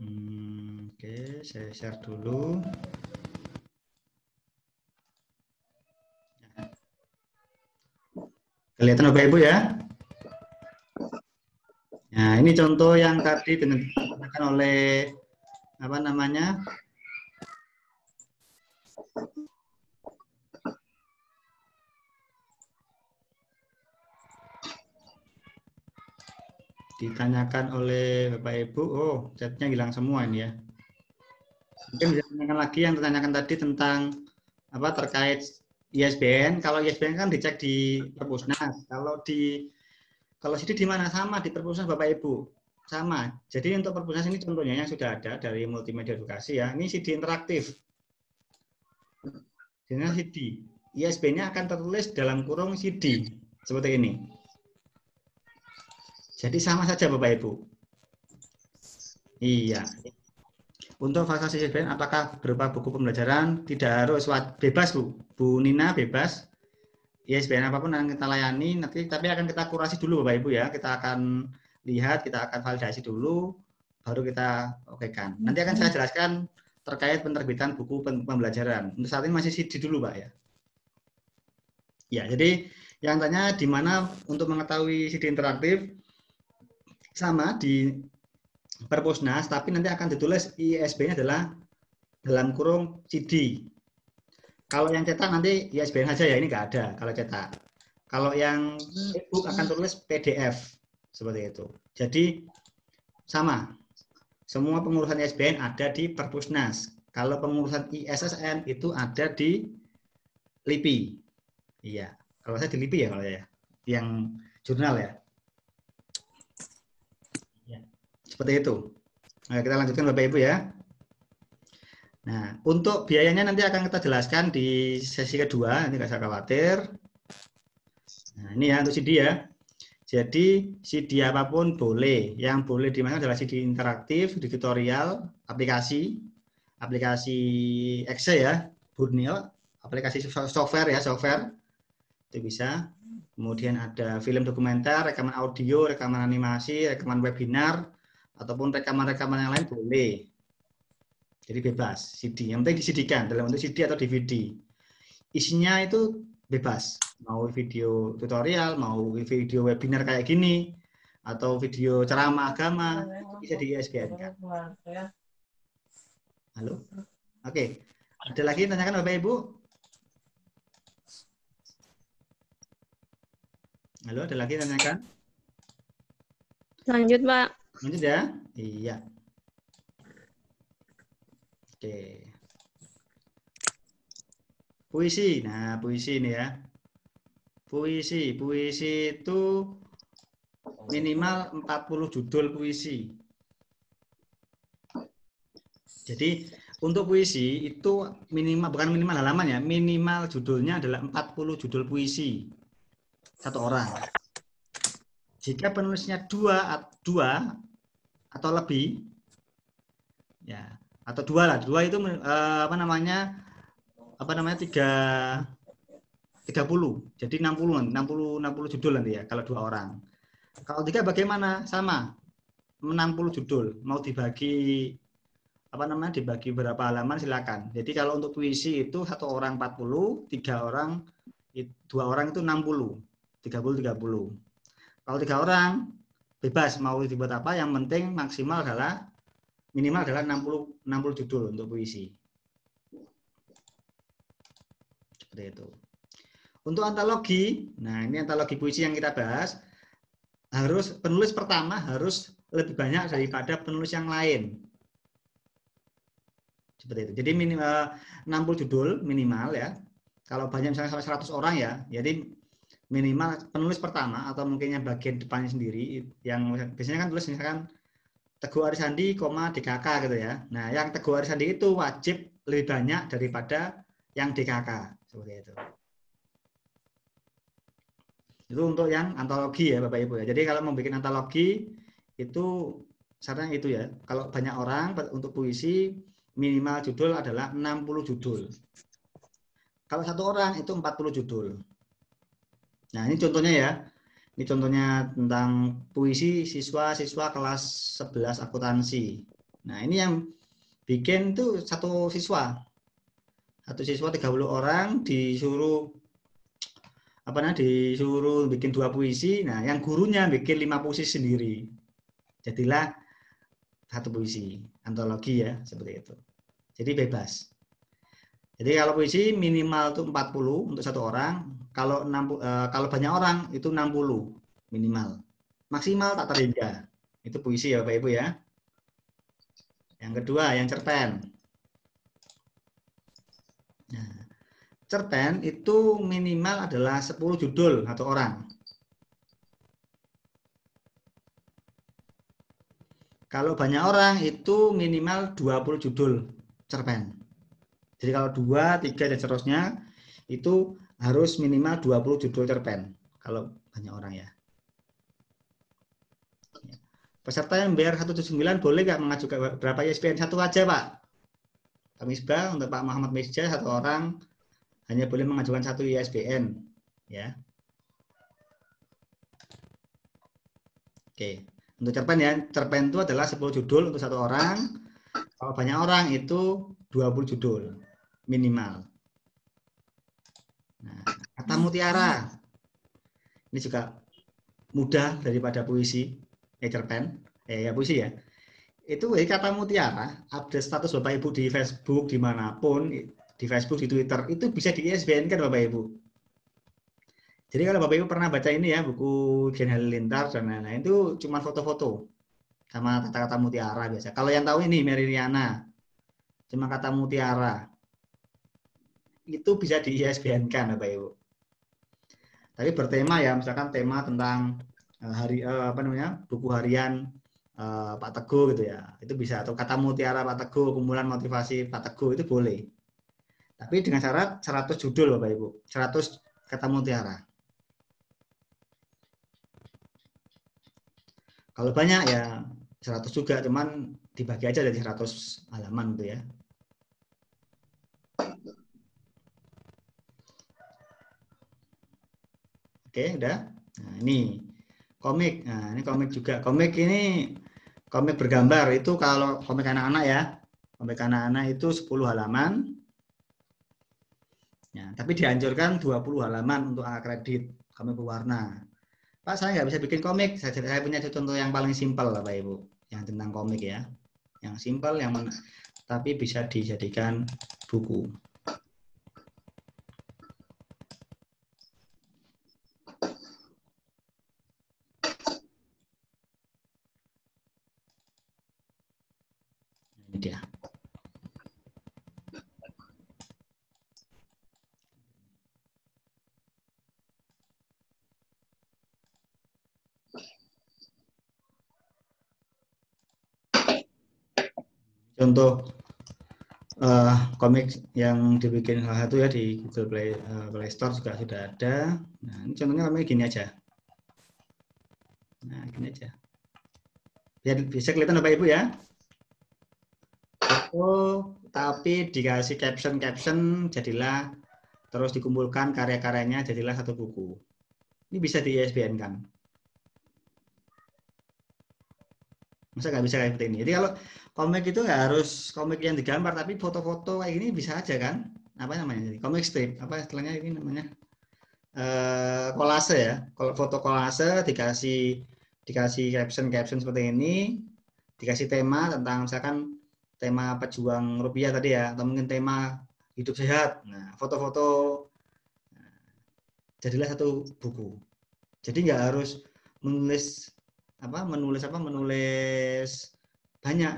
Oke, saya share dulu. Kelihatan Bapak Ibu ya? Nah, ini contoh yang tadi ditentukan oleh apa namanya? Ditanyakan oleh Bapak Ibu. Oh, chatnya hilang semua ini ya. Mungkin bisa tanyakan lagi yang ditanyakan tadi tentang apa terkait ISBN. Kalau ISBN kan dicek di Perpusnas. Kalau CD di mana? Sama di Perpusnas Bapak Ibu. Sama. Jadi untuk Perpusnas ini contohnya yang sudah ada dari Multimedia Edukasi ya. Ini CD interaktif. Dengan CD. ISBN-nya akan tertulis dalam kurung CD. Seperti ini. Jadi sama saja Bapak Ibu. Iya. Untuk fasilitas ISBN apakah berupa buku pembelajaran? Tidak harus, bebas Bu. Bu Nina bebas. ISBN apapun yang kita layani, nanti tapi akan kita kurasi dulu Bapak Ibu ya. Kita akan lihat, kita akan validasi dulu, baru kita okekan. Nanti akan saya jelaskan terkait penerbitan buku pembelajaran. Untuk saat ini masih CD dulu Pak ya. Ya, jadi yang tanya di mana untuk mengetahui CD interaktif, sama di Perpusnas, tapi nanti akan ditulis ISBN-nya adalah dalam kurung CD. Kalau yang cetak nanti ISBN saja ya, ini nggak ada kalau cetak. Kalau yang e-book akan tulis PDF, seperti itu. Jadi sama, semua pengurusan ISBN ada di Perpusnas. Kalau pengurusan ISSN itu ada di LIPI. Iya, kalau saya di LIPI ya kalau ya, yang jurnal ya. Seperti itu. Nah, kita lanjutkan Bapak Ibu ya. Nah, untuk biayanya nanti akan kita jelaskan di sesi kedua, ini nggak usah khawatir. Nah, ini ya untuk CD ya. Jadi CD apapun boleh. Yang boleh dimasukkan adalah CD interaktif, di tutorial, aplikasi Excel ya, Burnil, aplikasi software ya, software itu bisa. Kemudian ada film dokumenter, rekaman audio, rekaman animasi, rekaman webinar, ataupun rekaman-rekaman yang lain boleh. Jadi bebas CD. Yang penting di-CD-kan dalam bentuk CD atau DVD. Isinya itu bebas. Mau video tutorial, mau video webinar kayak gini, atau video ceramah agama, bisa di ISBN-kan. Halo? Oke. Ada lagi tanyakan Bapak Ibu? Halo, ada lagi tanyakan? Lanjut, Pak. Lanjut ya? Iya. Oke. Puisi. Nah, puisi ini ya. Puisi itu minimal 40 judul puisi. Jadi untuk puisi itu minimal, bukan minimal halaman ya, minimal judulnya adalah 40 judul puisi satu orang. Jika penulisnya dua atau lebih, ya atau dua lah, dua itu apa namanya 30, jadi 60 judul nanti ya kalau 2 orang. Kalau 3 bagaimana? Sama, 60 judul. Mau dibagi dibagi berapa halaman silakan. Jadi kalau untuk puisi itu 1 orang 40, 2 orang itu 60, 30. Kalau 3 orang bebas mau dibuat apa, yang penting minimal adalah 60 judul untuk puisi. Seperti itu. Untuk antologi, nah ini antologi puisi yang kita bahas, penulis pertama harus lebih banyak daripada penulis yang lain. Seperti itu. Jadi minimal 60 judul minimal ya. Kalau banyak misalnya sampai 100 orang ya, jadi minimal penulis pertama atau mungkin yang bagian depannya sendiri, yang biasanya kan tulis misalkan Teguh Arisandi, DKK gitu ya. Nah, yang Teguh Arisandi itu wajib lebih banyak daripada yang DKK. Seperti itu. Itu untuk yang antologi ya Bapak Ibu ya. Jadi kalau mau bikin antologi itu sarannya itu ya. Kalau banyak orang untuk puisi minimal judul adalah 60 judul. Kalau 1 orang itu 40 judul. Nah, ini contohnya ya. Ini contohnya tentang puisi siswa-siswa kelas 11 akuntansi. Nah, ini yang bikin tuh satu siswa 30 orang disuruh disuruh bikin 2 puisi. Nah, yang gurunya bikin 5 puisi sendiri. Jadilah satu puisi, antologi ya, seperti itu. Jadi bebas. Jadi kalau puisi minimal itu 40 untuk satu orang, kalau kalau banyak orang itu 60 minimal. Maksimal tak terhingga. Itu puisi ya Bapak Ibu ya. Yang kedua, yang cerpen. Nah, cerpen itu minimal adalah 10 judul satu orang. Kalau banyak orang itu minimal 20 judul cerpen. Jadi kalau 2, 3 dan seterusnya itu harus minimal 20 judul cerpen. Kalau banyak orang ya. Peserta yang bayar 179 boleh nggak mengajukan berapa ISBN? Satu aja Pak. Pak Misbah, untuk Pak Muhammad Misjah satu orang hanya boleh mengajukan satu ISBN. Ya. Oke. Untuk cerpen ya, cerpen itu adalah 10 judul untuk satu orang. Kalau banyak orang itu 20 judul minimal. Nah, kata mutiara. Ini juga mudah daripada puisi, cerpen, ya puisi ya. Itu kata mutiara, update status Bapak Ibu di Facebook, dimanapun, di Facebook, di Twitter, itu bisa di ISBN kan Bapak Ibu. Jadi kalau Bapak Ibu pernah baca ini ya, buku Gen Halilintar dan lain-lain, itu cuma foto-foto sama kata-kata mutiara biasa. Kalau yang tahu ini Meridiana, cuma kata mutiara, itu bisa di ISBN kan Bapak Ibu. Tapi bertema ya, misalkan tema tentang buku harian Pak Teguh gitu ya, itu bisa, atau kata mutiara Pak Teguh, kumpulan motivasi Pak Teguh, itu boleh. Tapi dengan syarat 100 judul Bapak Ibu, 100 kata mutiara. Kalau banyak ya 100 juga, cuman dibagi aja dari 100 halaman gitu ya. Oke, udah. Nah, ini komik. Nah, ini komik juga. Komik ini komik bergambar, itu kalau komik anak-anak ya. Komik anak-anak itu 10 halaman. Ya, tapi dianjurkan 20 halaman untuk kredit, komik berwarna. Pak, saya nggak bisa bikin komik. Saya punya contoh yang paling simpel, Bapak Ibu, yang tentang komik ya. Yang simpel, tapi bisa dijadikan buku. Ini dia. Contoh komik yang dibikin salah satu ya di Google Play Store juga sudah ada. Nah, ini contohnya komik gini aja. Nah, gini aja. Ya, bisa kelihatan Bapak Ibu ya. Tapi dikasih caption, jadilah, terus dikumpulkan karya-karyanya, jadilah satu buku. Ini bisa di ISBN kan. Masa nggak bisa kayak ini? Jadi kalau komik itu nggak harus komik yang digambar, tapi foto-foto kayak gini bisa aja kan? Apa namanya? Komik strip, apa istilahnya ini namanya? Kolase ya. Kalau foto kolase dikasih caption seperti ini, dikasih tema tentang misalkan tema pejuang rupiah tadi ya, atau mungkin tema hidup sehat. Nah, foto-foto, jadilah satu buku. Jadi nggak harus menulis banyak,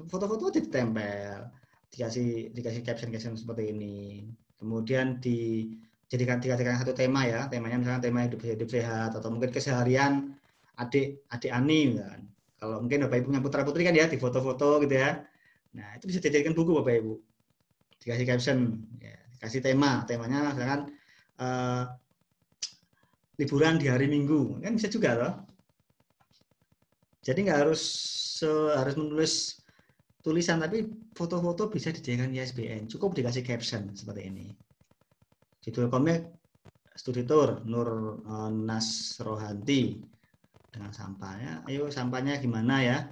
foto-foto aja ditempel, dikasih caption seperti ini, kemudian dijadikan satu tema ya, temanya misalnya tema hidup sehat, atau mungkin keseharian adik Ani kan. Kalau mungkin Bapak Ibu punya putra putri kan ya, di foto-foto gitu ya. Nah, itu bisa dijadikan buku Bapak Ibu, dikasih caption ya, dikasih temanya misalkan liburan di hari Minggu, kan bisa juga loh. Jadi nggak harus menulis tulisan, tapi foto-foto bisa dijadikan ISBN. Cukup dikasih caption seperti ini. Judul komik Studi Tour Nur Nasrohanti dengan sampahnya. Ayo sampahnya gimana ya?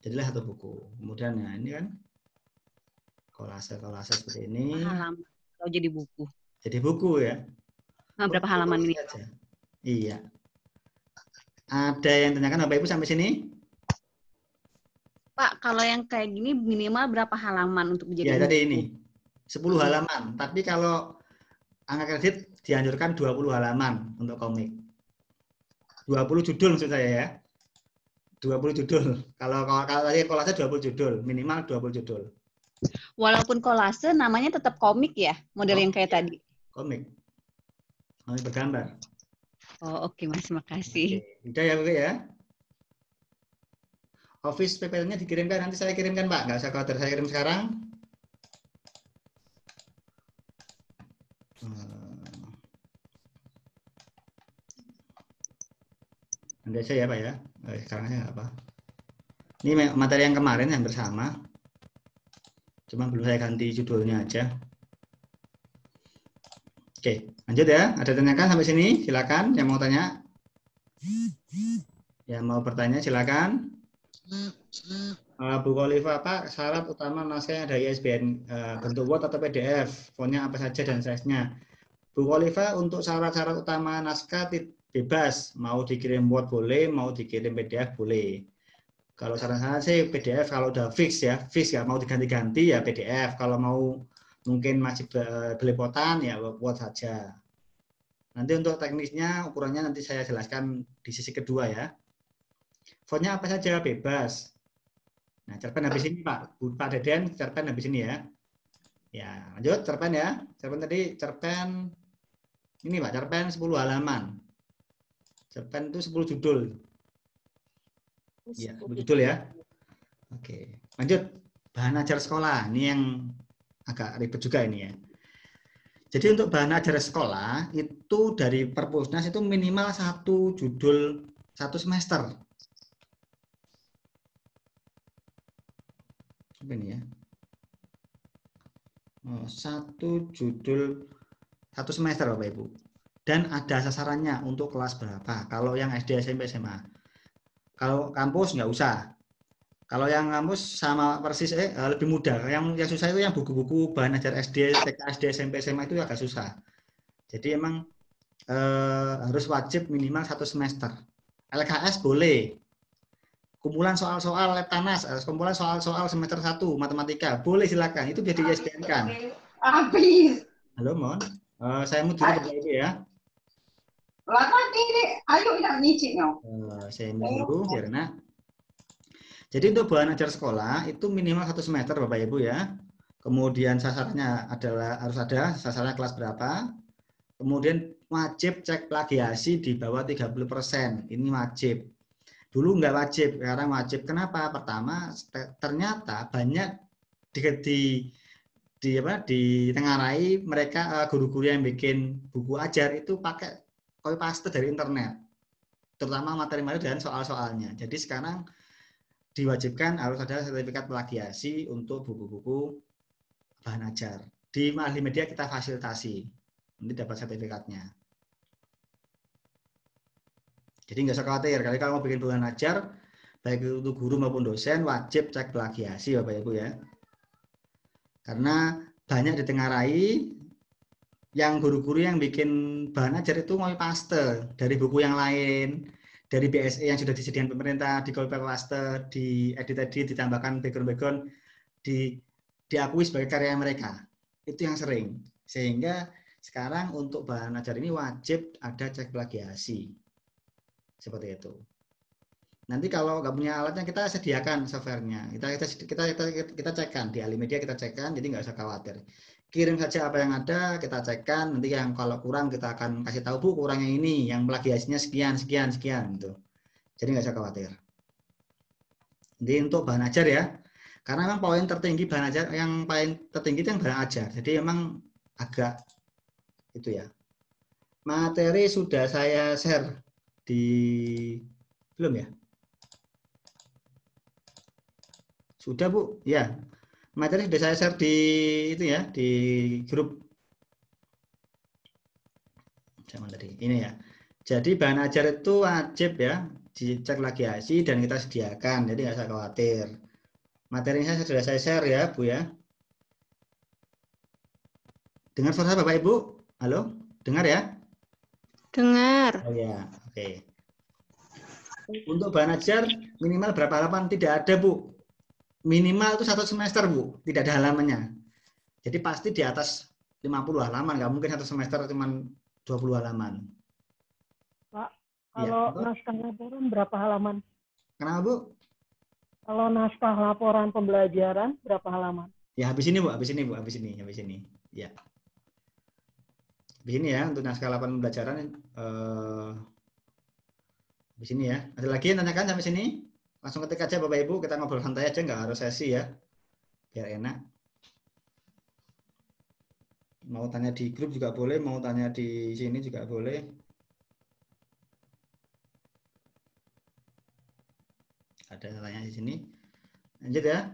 Jadilah satu buku. Kemudian ya ini kan kolase seperti ini. Halaman kalau jadi buku. Jadi buku ya. Nah, berapa halaman ini? Aja. Iya. Ada yang tanyakan Bapak Ibu sampai sini? Pak, kalau yang kayak gini minimal berapa halaman untuk Ya dijadiin tadi buku? ini 10 halaman. Tapi kalau angka kredit dianjurkan 20 halaman untuk komik. 20 judul maksud saya ya. 20 judul. Kalau tadi kolase 20 judul, minimal 20 judul. Walaupun kolase namanya tetap komik ya, model yang kayak tadi. Komik. Komik bergambar. Oh, oke Mas, makasih. Udah ya, Bu ya. Office PPT-nya dikirimkan, nanti saya kirimkan, Pak. Nggak usah khawatir, saya kirim sekarang. Nanti aja ya, Pak ya. Sekarang saya nggak apa. Ini materi yang kemarin yang bersama. Cuma belum saya ganti judulnya aja. Oke, lanjut ya. Ada tanyakan sampai sini? Silakan yang mau tanya. Yang mau bertanya silakan. Bu Khalifa, Pak, syarat utama naskahnya ada ISBN bentuk Word atau PDF, fontnya apa saja dan size-nya. Bu Khalifa, untuk syarat-syarat utama naskah bebas, mau dikirim Word boleh, mau dikirim PDF boleh. Kalau saran saya sih PDF kalau udah fix ya mau diganti-ganti ya PDF. Kalau mau mungkin masih belepotan ya Word saja. Nanti untuk teknisnya ukurannya nanti saya jelaskan di sisi kedua ya. Fontnya apa saja bebas. Nah, cerpen habis ini Pak Deden, cerpen habis ini ya. Ya, lanjut cerpen ya. Cerpen tadi cerpen ini Pak, cerpen 10 halaman. Cerpen itu 10 judul. Ya, 10 judul ya. Oke, lanjut. Bahan ajar sekolah. Ini yang agak ribet juga ini ya. Jadi untuk bahan ajar sekolah itu dari Perpusnas itu minimal 1 judul 1 semester. Apa ini ya? 1 judul 1 semester Bapak Ibu. Dan ada sasarannya untuk kelas berapa. Kalau yang SD, SMP, SMA. Kalau kampus nggak usah. Kalau yang kampus sama persis lebih mudah. Yang susah itu yang buku-buku bahan ajar SD, TK, SD, SMP, SMA itu agak susah. Jadi emang harus wajib minimal 1 semester. LKS boleh. Kumpulan soal-soal Leptanas, kumpulan soal-soal semester 1 matematika, boleh silakan. Itu bisa di-ISBN kan. Habis. Halo, Mon. Saya mute dulu Bapak Ibu ya. Ayo nak nyicipnya. Saya mute dulu biar enak. Jadi untuk bahan ajar sekolah itu minimal 1 semester Bapak Ibu ya. Kemudian sasarannya adalah harus ada sasarannya kelas berapa. Kemudian wajib cek plagiasi di bawah 30%. Ini wajib. Dulu nggak wajib, sekarang wajib. Kenapa? Pertama, ternyata banyak ditengarai mereka guru-guru yang bikin buku ajar itu pakai copy paste dari internet. Terutama materi-materi dan soal-soalnya. Jadi sekarang diwajibkan harus ada sertifikat plagiasi untuk buku-buku bahan ajar. Di ahli media kita fasilitasi. Nanti dapat sertifikatnya. Jadi nggak usah khawatir, kalau mau bikin bahan ajar, baik itu guru maupun dosen, wajib cek plagiasi Bapak Ibu ya. Karena banyak ditengarai yang guru-guru yang bikin bahan ajar itu mau paste dari buku yang lain, dari BSE yang sudah disediakan pemerintah, di copy paste, di edit ditambahkan background, diakui sebagai karya mereka. Itu yang sering. Sehingga sekarang untuk bahan ajar ini wajib ada cek plagiasi. Seperti itu. Nanti kalau nggak punya alatnya kita sediakan softwarenya. Kita cekkan di Alimedia kita cekkan, jadi nggak usah khawatir. Kirim saja apa yang ada, kita cekkan. Nanti yang kalau kurang kita akan kasih tahu Bu kurangnya ini, yang plagiasinya sekian gitu. Jadi nggak usah khawatir. Jadi untuk bahan ajar ya, karena memang poin tertinggi bahan ajar yang paling tertinggi itu yang bahan ajar. Jadi emang agak itu ya. Materi sudah saya share belum ya? Sudah Bu, ya. Materi sudah saya share di itu ya, di grup. Zaman tadi ini ya. Jadi bahan ajar itu wajib ya. dicek lagi ASI dan kita sediakan, jadi nggak usah khawatir. Materinya sudah saya share ya, Bu ya. Dengar suara Bapak Ibu? Halo? Dengar ya? Dengar. Oh ya, oke. Untuk bahan ajar minimal berapa halaman? Tidak ada, Bu. Minimal itu 1 semester, Bu. Tidak ada halamannya. Jadi pasti di atas 50 halaman. Nggak mungkin 1 semester cuma 20 halaman. Pak, Ya, kalau betul. naskah laporan berapa halaman? Kenapa, Bu? Kalau naskah laporan pembelajaran berapa halaman? Ya, habis ini, Bu. Habis ini, Bu. Habis ini. Habis ini. Ya. Habis ini ya, untuk naskah laporan pembelajaran. Habis ini ya. Ada lagi yang tanyakan sampai sini? Langsung ketik aja, Bapak Ibu. Kita ngobrol santai aja, nggak harus sesi ya. Biar enak. Mau tanya di grup juga boleh, mau tanya di sini juga boleh. Ada tanya di sini. Lanjut ya.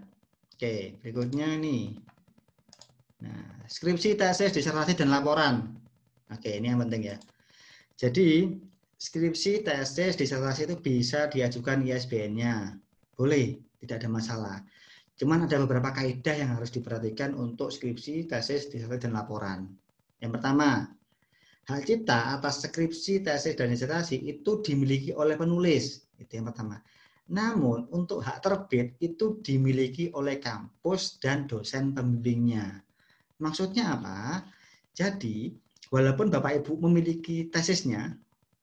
Oke, berikutnya nih. Nah, skripsi, tesis, disertasi, dan laporan. Oke, ini yang penting ya. Jadi, skripsi, tesis, disertasi itu bisa diajukan ISBN-nya. Boleh, tidak ada masalah. Cuman ada beberapa kaidah yang harus diperhatikan untuk skripsi, tesis, disertasi, dan laporan. Yang pertama, hak cipta atas skripsi, tesis, dan disertasi itu dimiliki oleh penulis. Itu yang pertama. Namun, untuk hak terbit itu dimiliki oleh kampus dan dosen pembimbingnya. Maksudnya apa? Jadi, walaupun Bapak Ibu memiliki tesisnya,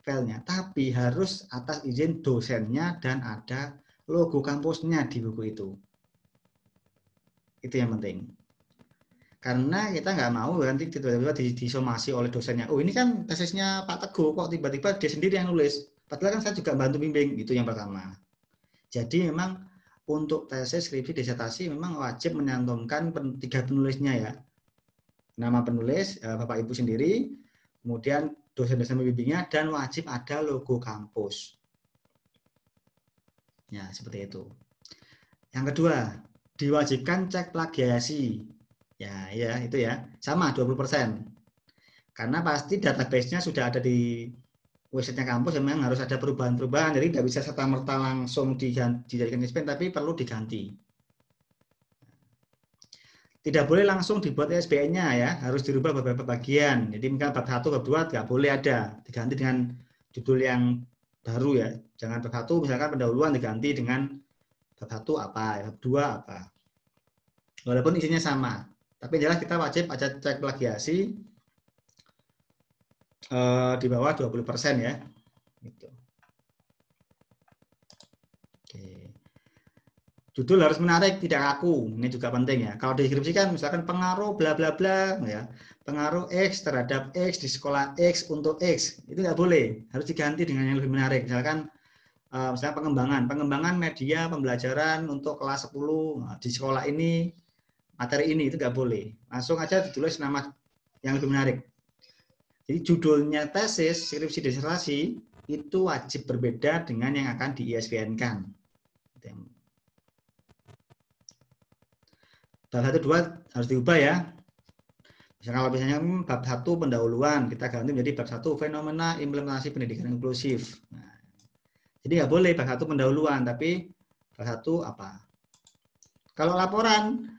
filenya, tapi harus atas izin dosennya dan ada logo kampusnya di buku itu. Itu yang penting. Karena kita nggak mau nanti tiba-tiba disomasi oleh dosennya. Oh, ini kan tesisnya Pak Teguh, kok tiba-tiba dia sendiri yang nulis. Padahal kan saya juga bantu bimbing. Itu yang pertama. Jadi memang untuk tesis, skripsi, disertasi memang wajib menyantumkan 3 penulisnya ya. Nama penulis, Bapak Ibu sendiri, kemudian dosen-dosen pembimbingnya, dan wajib ada logo kampus. Ya, seperti itu. Yang kedua, diwajibkan cek plagiasi. Ya, itu ya. Sama 20%. Karena pasti database-nya sudah ada di website-nya kampus, memang harus ada perubahan-perubahan. Jadi tidak bisa serta-merta langsung dijadikan ISBN, tapi perlu diganti. Tidak boleh langsung dibuat ISBN-nya ya, harus dirubah beberapa bagian. Jadi misalnya bab 1, bab 2 nggak boleh ada, diganti dengan judul yang baru ya. Jangan bab 1 misalkan pendahuluan diganti dengan bab 1 apa, bab 2 apa. Walaupun isinya sama. Tapi jelas kita wajib aja cek plagiasi di bawah 20% ya. Gitu. Oke. Judul harus menarik, tidak kaku. Ini juga penting ya. Kalau deskripsikan misalkan pengaruh bla bla bla ya. Pengaruh X terhadap X di sekolah X untuk X. Itu nggak boleh. Harus diganti dengan yang lebih menarik. Misalkan misalnya pengembangan media pembelajaran untuk kelas 10 di sekolah ini, materi ini, itu nggak boleh. Langsung aja ditulis nama yang lebih menarik. Jadi judulnya tesis, skripsi, disertasi itu wajib berbeda dengan yang akan di ISBN-kan. Bab 1, 2 harus diubah ya. Misalnya kalau misalnya bab 1 pendahuluan, kita ganti menjadi bab 1 fenomena implementasi pendidikan inklusif. Nah, jadi nggak boleh bab 1 pendahuluan, tapi bab 1 apa? Kalau laporan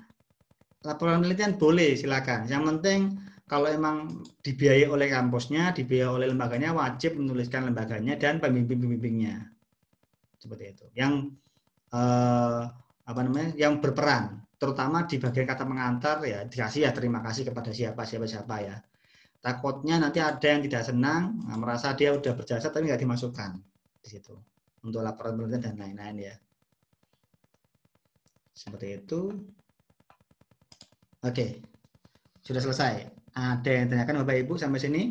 penelitian boleh, silakan. Yang penting kalau emang dibiayai oleh kampusnya, dibiayai oleh lembaganya, wajib menuliskan lembaganya dan pembimbing-pembimbingnya. Seperti itu. Yang yang berperan, terutama di bagian kata pengantar ya dikasih ya terima kasih kepada siapa ya. Takutnya nanti ada yang tidak senang, merasa dia udah berjasa tapi nggak dimasukkan di situ untuk laporan penelitian dan lain-lain ya. Seperti itu. Oke, sudah selesai. Ada yang tanyakan Bapak Ibu sampai sini?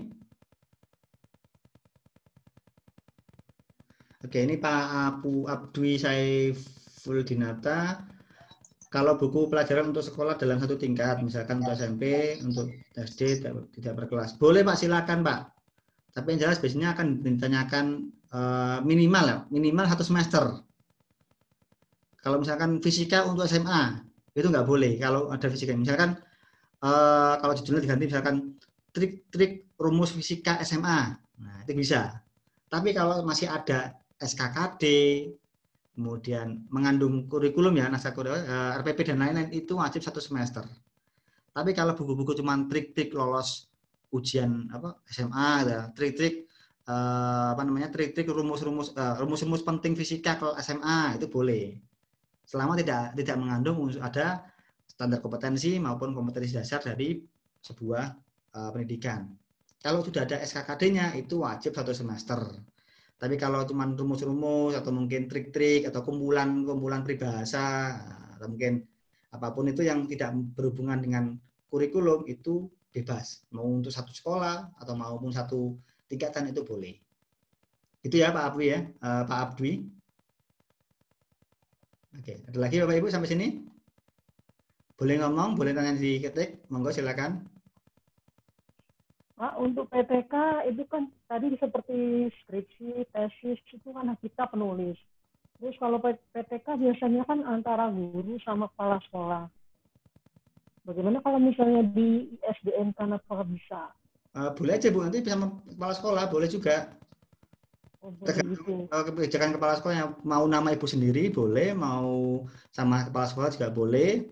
Oke, ini Pak Abdwi Saiful Dinata. Kalau buku pelajaran untuk sekolah dalam satu tingkat, misalkan untuk SMP, untuk SD tidak berkelas, boleh Pak, silakan Pak. Tapi yang jelas biasanya akan ditanyakan minimal 1 semester. Kalau misalkan fisika untuk SMA itu nggak boleh. Kalau ada fisika, misalkan kalau judulnya diganti misalkan trik-trik rumus fisika SMA, nah itu bisa. Tapi kalau masih ada SKKD, kemudian mengandung kurikulum ya, naskah kurikulum, RPP dan lain-lain itu wajib 1 semester. Tapi kalau buku-buku cuma trik-trik lolos ujian SMA, ya, trik-trik trik-trik rumus-rumus penting fisika kalau SMA itu boleh. Selama tidak mengandung ada standar kompetensi maupun kompetensi dasar dari sebuah pendidikan. Kalau sudah ada SKKD-nya itu wajib 1 semester. Tapi kalau cuma rumus-rumus atau mungkin trik-trik atau kumpulan peribahasa atau mungkin apapun itu yang tidak berhubungan dengan kurikulum itu bebas. Mau untuk satu sekolah atau maupun satu tingkatan itu boleh. Itu ya Pak Abdwi ya, Pak Abdwi. Oke, ada lagi Bapak Ibu sampai sini? Boleh ngomong, boleh tanya di ketik, monggo silakan. Pak, untuk PTK itu kan tadi seperti skripsi, tesis itu kan kita penulis. Terus kalau PTK biasanya kan antara guru sama kepala sekolah. Bagaimana kalau misalnya di ISDN kan apakah bisa? Boleh aja Bu, nanti sama kepala sekolah boleh juga. Tergantung kebijakan kepala sekolah yang mau nama ibu sendiri boleh, mau sama kepala sekolah juga boleh,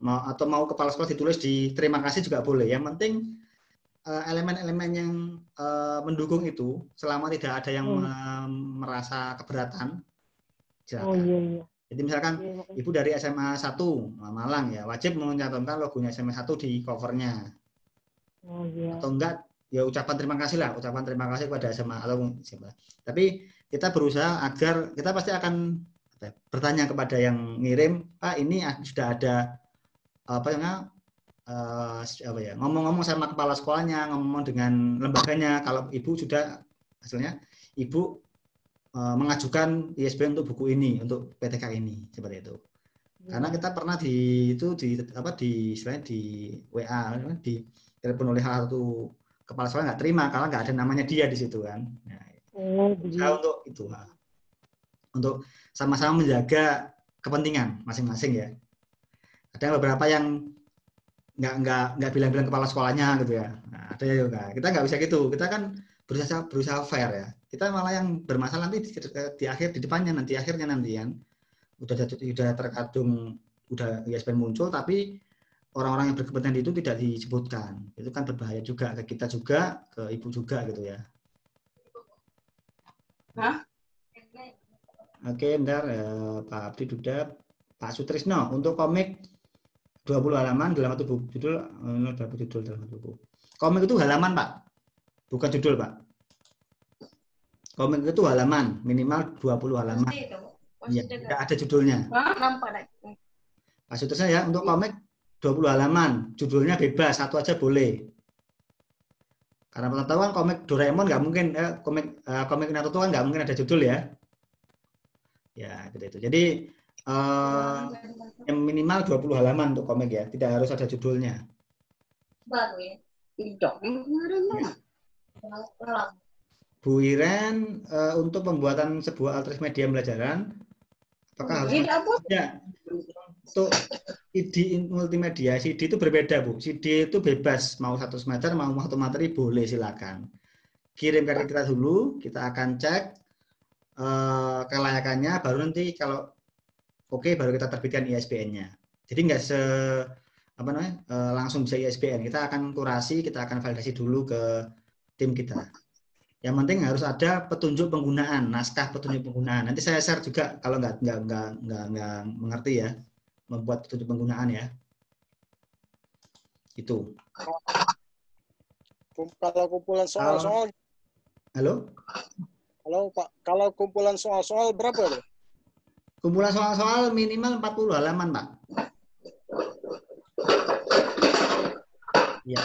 atau mau kepala sekolah ditulis di terima kasih juga boleh. Yang penting elemen-elemen yang mendukung itu selama tidak ada yang merasa keberatan. Oh iya. Jadi misalkan ibu dari SMA 1 Malang ya wajib mencantumkan logonya SMA 1 di covernya. Oh iya. Atau enggak ya ucapan terima kasih kepada SMA atau siapa. Tapi kita berusaha agar kita pasti akan bertanya kepada yang ngirim, Pak ini sudah ada ngomong-ngomong sama kepala sekolahnya, ngomong dengan lembaganya. Kalau ibu sudah hasilnya ibu mengajukan ISBN untuk buku ini, untuk PTK ini, seperti itu. Karena kita pernah di WA, di telepon oleh salah satu kepala sekolah nggak terima karena nggak ada namanya dia di situ kan. Nah, untuk itu, untuk sama-sama menjaga kepentingan masing-masing ya. Ada beberapa yang nggak bilang-bilang kepala sekolahnya gitu ya. Nah, ada juga. Kita nggak bisa gitu. Kita kan berusaha fair ya. Kita malah yang bermasalah nanti di akhir di depannya nanti akhirnya nanti kan udah terkadung udah ISBN muncul tapi orang-orang yang berkepentingan itu tidak disebutkan. Itu kan berbahaya juga ke kita juga, ke ibu juga gitu ya. Hah? Oke, bentar Pak Abdi Duda, Pak Sutrisno untuk komik 20 halaman dalam satu buku judul dalam satu buku. Komik itu halaman, Pak. Bukan judul, Pak. Komik itu halaman, minimal 20 halaman. Iya, tidak ada judulnya. Pak Sutrisno ya, untuk komik 20 halaman, judulnya bebas, satu aja boleh. Karena pengetahuan komik Doraemon nggak mungkin, komik Naruto kan nggak mungkin ada judul ya. Ya, gitu. Jadi yang minimal 20 halaman untuk komik ya, tidak harus ada judulnya. Baru ya. Tidak. Bu Iren, untuk pembuatan sebuah alternatif media pembelajaran, apakah harus ya, untuk CD multimedia, CD itu berbeda Bu. CD itu bebas, mau 1 semester, mau 1 materi boleh silakan. Kirim ke kita dulu, kita akan cek kelayakannya, baru nanti kalau oke baru kita terbitkan ISBN-nya. Jadi nggak langsung bisa ISBN. Kita akan kurasi, kita akan validasi dulu ke tim kita. Yang penting harus ada petunjuk penggunaan, naskah petunjuk penggunaan. Nanti saya share juga kalau nggak mengerti ya, membuat petunjuk penggunaan ya. Itu. Kalau kumpulan soal-soal. Halo? Halo Pak, kalau kumpulan soal-soal berapa tuh? Kumpulan soal-soal minimal 40 halaman, Pak. Ya.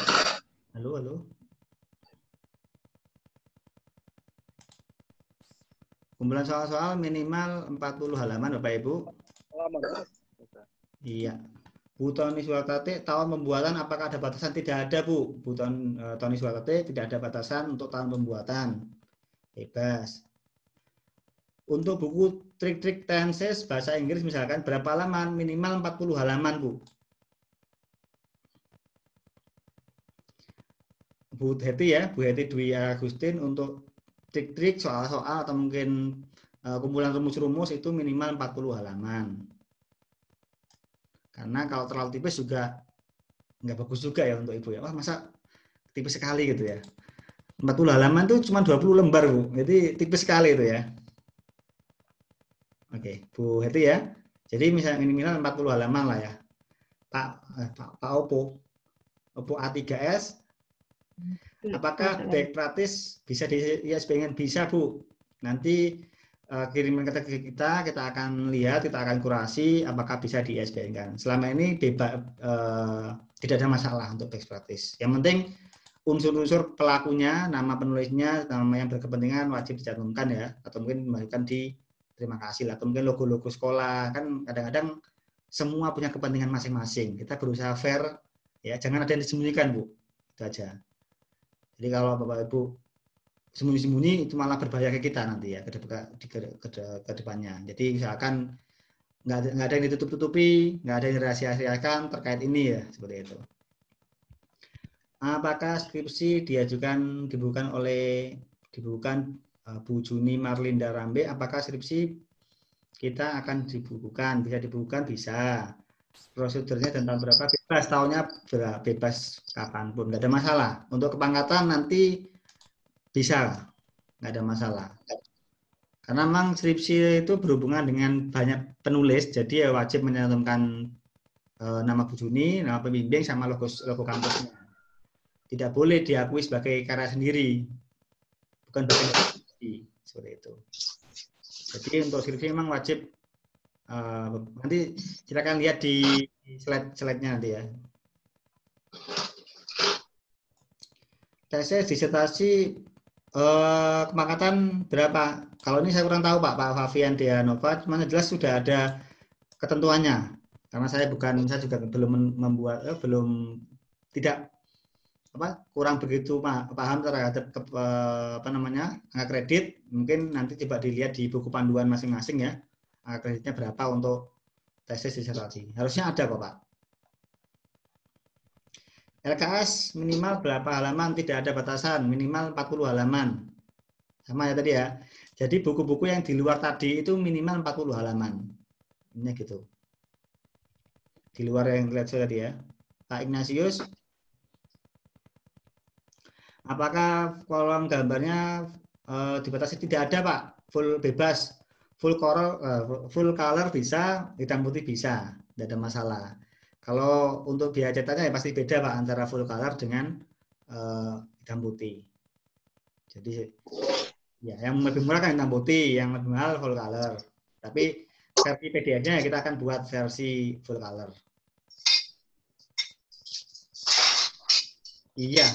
Halo. Kumpulan soal-soal minimal 40 halaman, Bapak Ibu. Halaman. Iya. Bu Tony Suwartati, tahun pembuatan apakah ada batasan? Tidak ada, Bu. Bu Tony Suwartati tidak ada batasan untuk tahun pembuatan. Bebas. Untuk buku trik-trik tenses bahasa Inggris misalkan berapa halaman? Minimal 40 halaman, Bu. Bu Heti ya, Bu Heti Dwi Agustin untuk trik-trik soal-soal atau mungkin kumpulan rumus-rumus itu minimal 40 halaman. Karena kalau terlalu tipis juga nggak bagus juga ya untuk Ibu ya. Wah, masa tipis sekali gitu ya. 40 halaman itu cuma 20 lembar, Bu. Jadi tipis sekali itu ya. Oke, Bu Heti ya. Jadi misalnya minimal 40 halaman lah ya. Pak Oppo A3S. Apakah baik praktis bisa di ISBN? Bisa, Bu. Nanti kirimkan ke kita akan lihat, kita akan kurasi apakah bisa di ISBN kan. Selama ini bebas, tidak ada masalah untuk best practice. Yang penting unsur-unsur pelakunya, nama penulisnya, nama yang berkepentingan wajib dicantumkan ya, atau mungkin dimasukkan di terima kasih lah, atau mungkin logo-logo sekolah. Kan kadang-kadang semua punya kepentingan masing-masing. Kita berusaha fair ya, jangan ada yang disembunyikan, Bu. Itu aja. Jadi kalau Bapak Ibu sembunyi-sembunyi itu malah berbahaya ke kita nanti ya ke depannya. Jadi misalkan nggak ada yang ditutup-tutupi, nggak ada yang dirahasia-rahasiakan terkait ini ya, seperti itu. Apakah skripsi dibukukan Bu Juni Marlinda Rambe? Apakah skripsi kita akan dibukukan? Bisa dibukukan, bisa. Prosedurnya dan tahun berapa? Bebas, tahunnya bebas kapanpun, nggak ada masalah. Untuk kepangkatan nanti bisa, nggak ada masalah. Karena memang skripsi itu berhubungan dengan banyak penulis, jadi ya wajib menyantumkan nama Bu Juni, nama pembimbing, sama logo kampusnya. Tidak boleh diakui sebagai karya sendiri, bukan bagian dari skripsi, seperti itu. Jadi untuk skripsi memang wajib. Nanti silakan lihat di slide-nya nanti ya. Tesis disertasi kepangkatan berapa? Kalau ini saya kurang tahu Pak Fabian Deanova, cuman jelas sudah ada ketentuannya. Karena saya juga belum kurang begitu paham terhadap angka kredit. Mungkin nanti coba dilihat di buku panduan masing-masing ya. Angka kreditnya berapa untuk tesis disertasi. Harusnya ada kok Pak. LKS minimal berapa halaman? Tidak ada batasan, minimal 40 halaman. Sama ya tadi ya. Jadi buku-buku yang di luar tadi itu minimal 40 halaman. Ini gitu. Di luar yang lihat saya tadi ya. Pak Ignatius, apakah kolom gambarnya dibatasi? Tidak ada Pak, full bebas. Full color bisa, hitam putih bisa, tidak ada masalah. Kalau untuk biaya cetaknya ya pasti beda Pak antara full color dengan hitam putih. Jadi ya yang lebih murah kan hitam putih, yang lebih mahal full color. Tapi versi PDF-nya kita akan buat versi full color. Iya.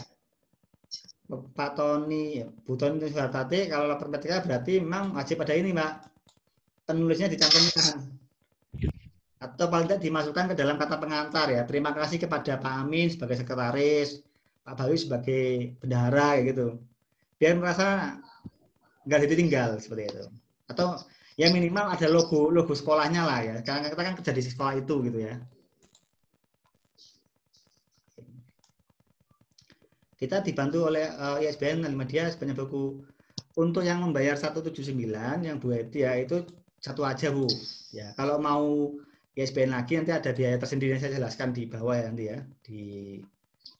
Pak Tony, Bu Tony Suhartati, kalau lapor PTK berarti memang wajib ada ini Pak. Penulisnya dicantumkan atau paling tidak dimasukkan ke dalam kata pengantar ya. Terima kasih kepada Pak Amin sebagai sekretaris, Pak Bayu sebagai bendahara gitu. Biar merasa nggak ditinggal seperti itu. Atau ya minimal ada logo sekolahnya lah ya. Karena kita kan kerja di sekolah itu gitu ya. Kita dibantu oleh ISBN dan media sebanyak buku. Untuk yang membayar 179 yang Bu Heti ya itu satu aja Bu. Ya, kalau mau ISBN lagi nanti ada biaya tersendiri yang saya jelaskan di bawah ya nanti ya, di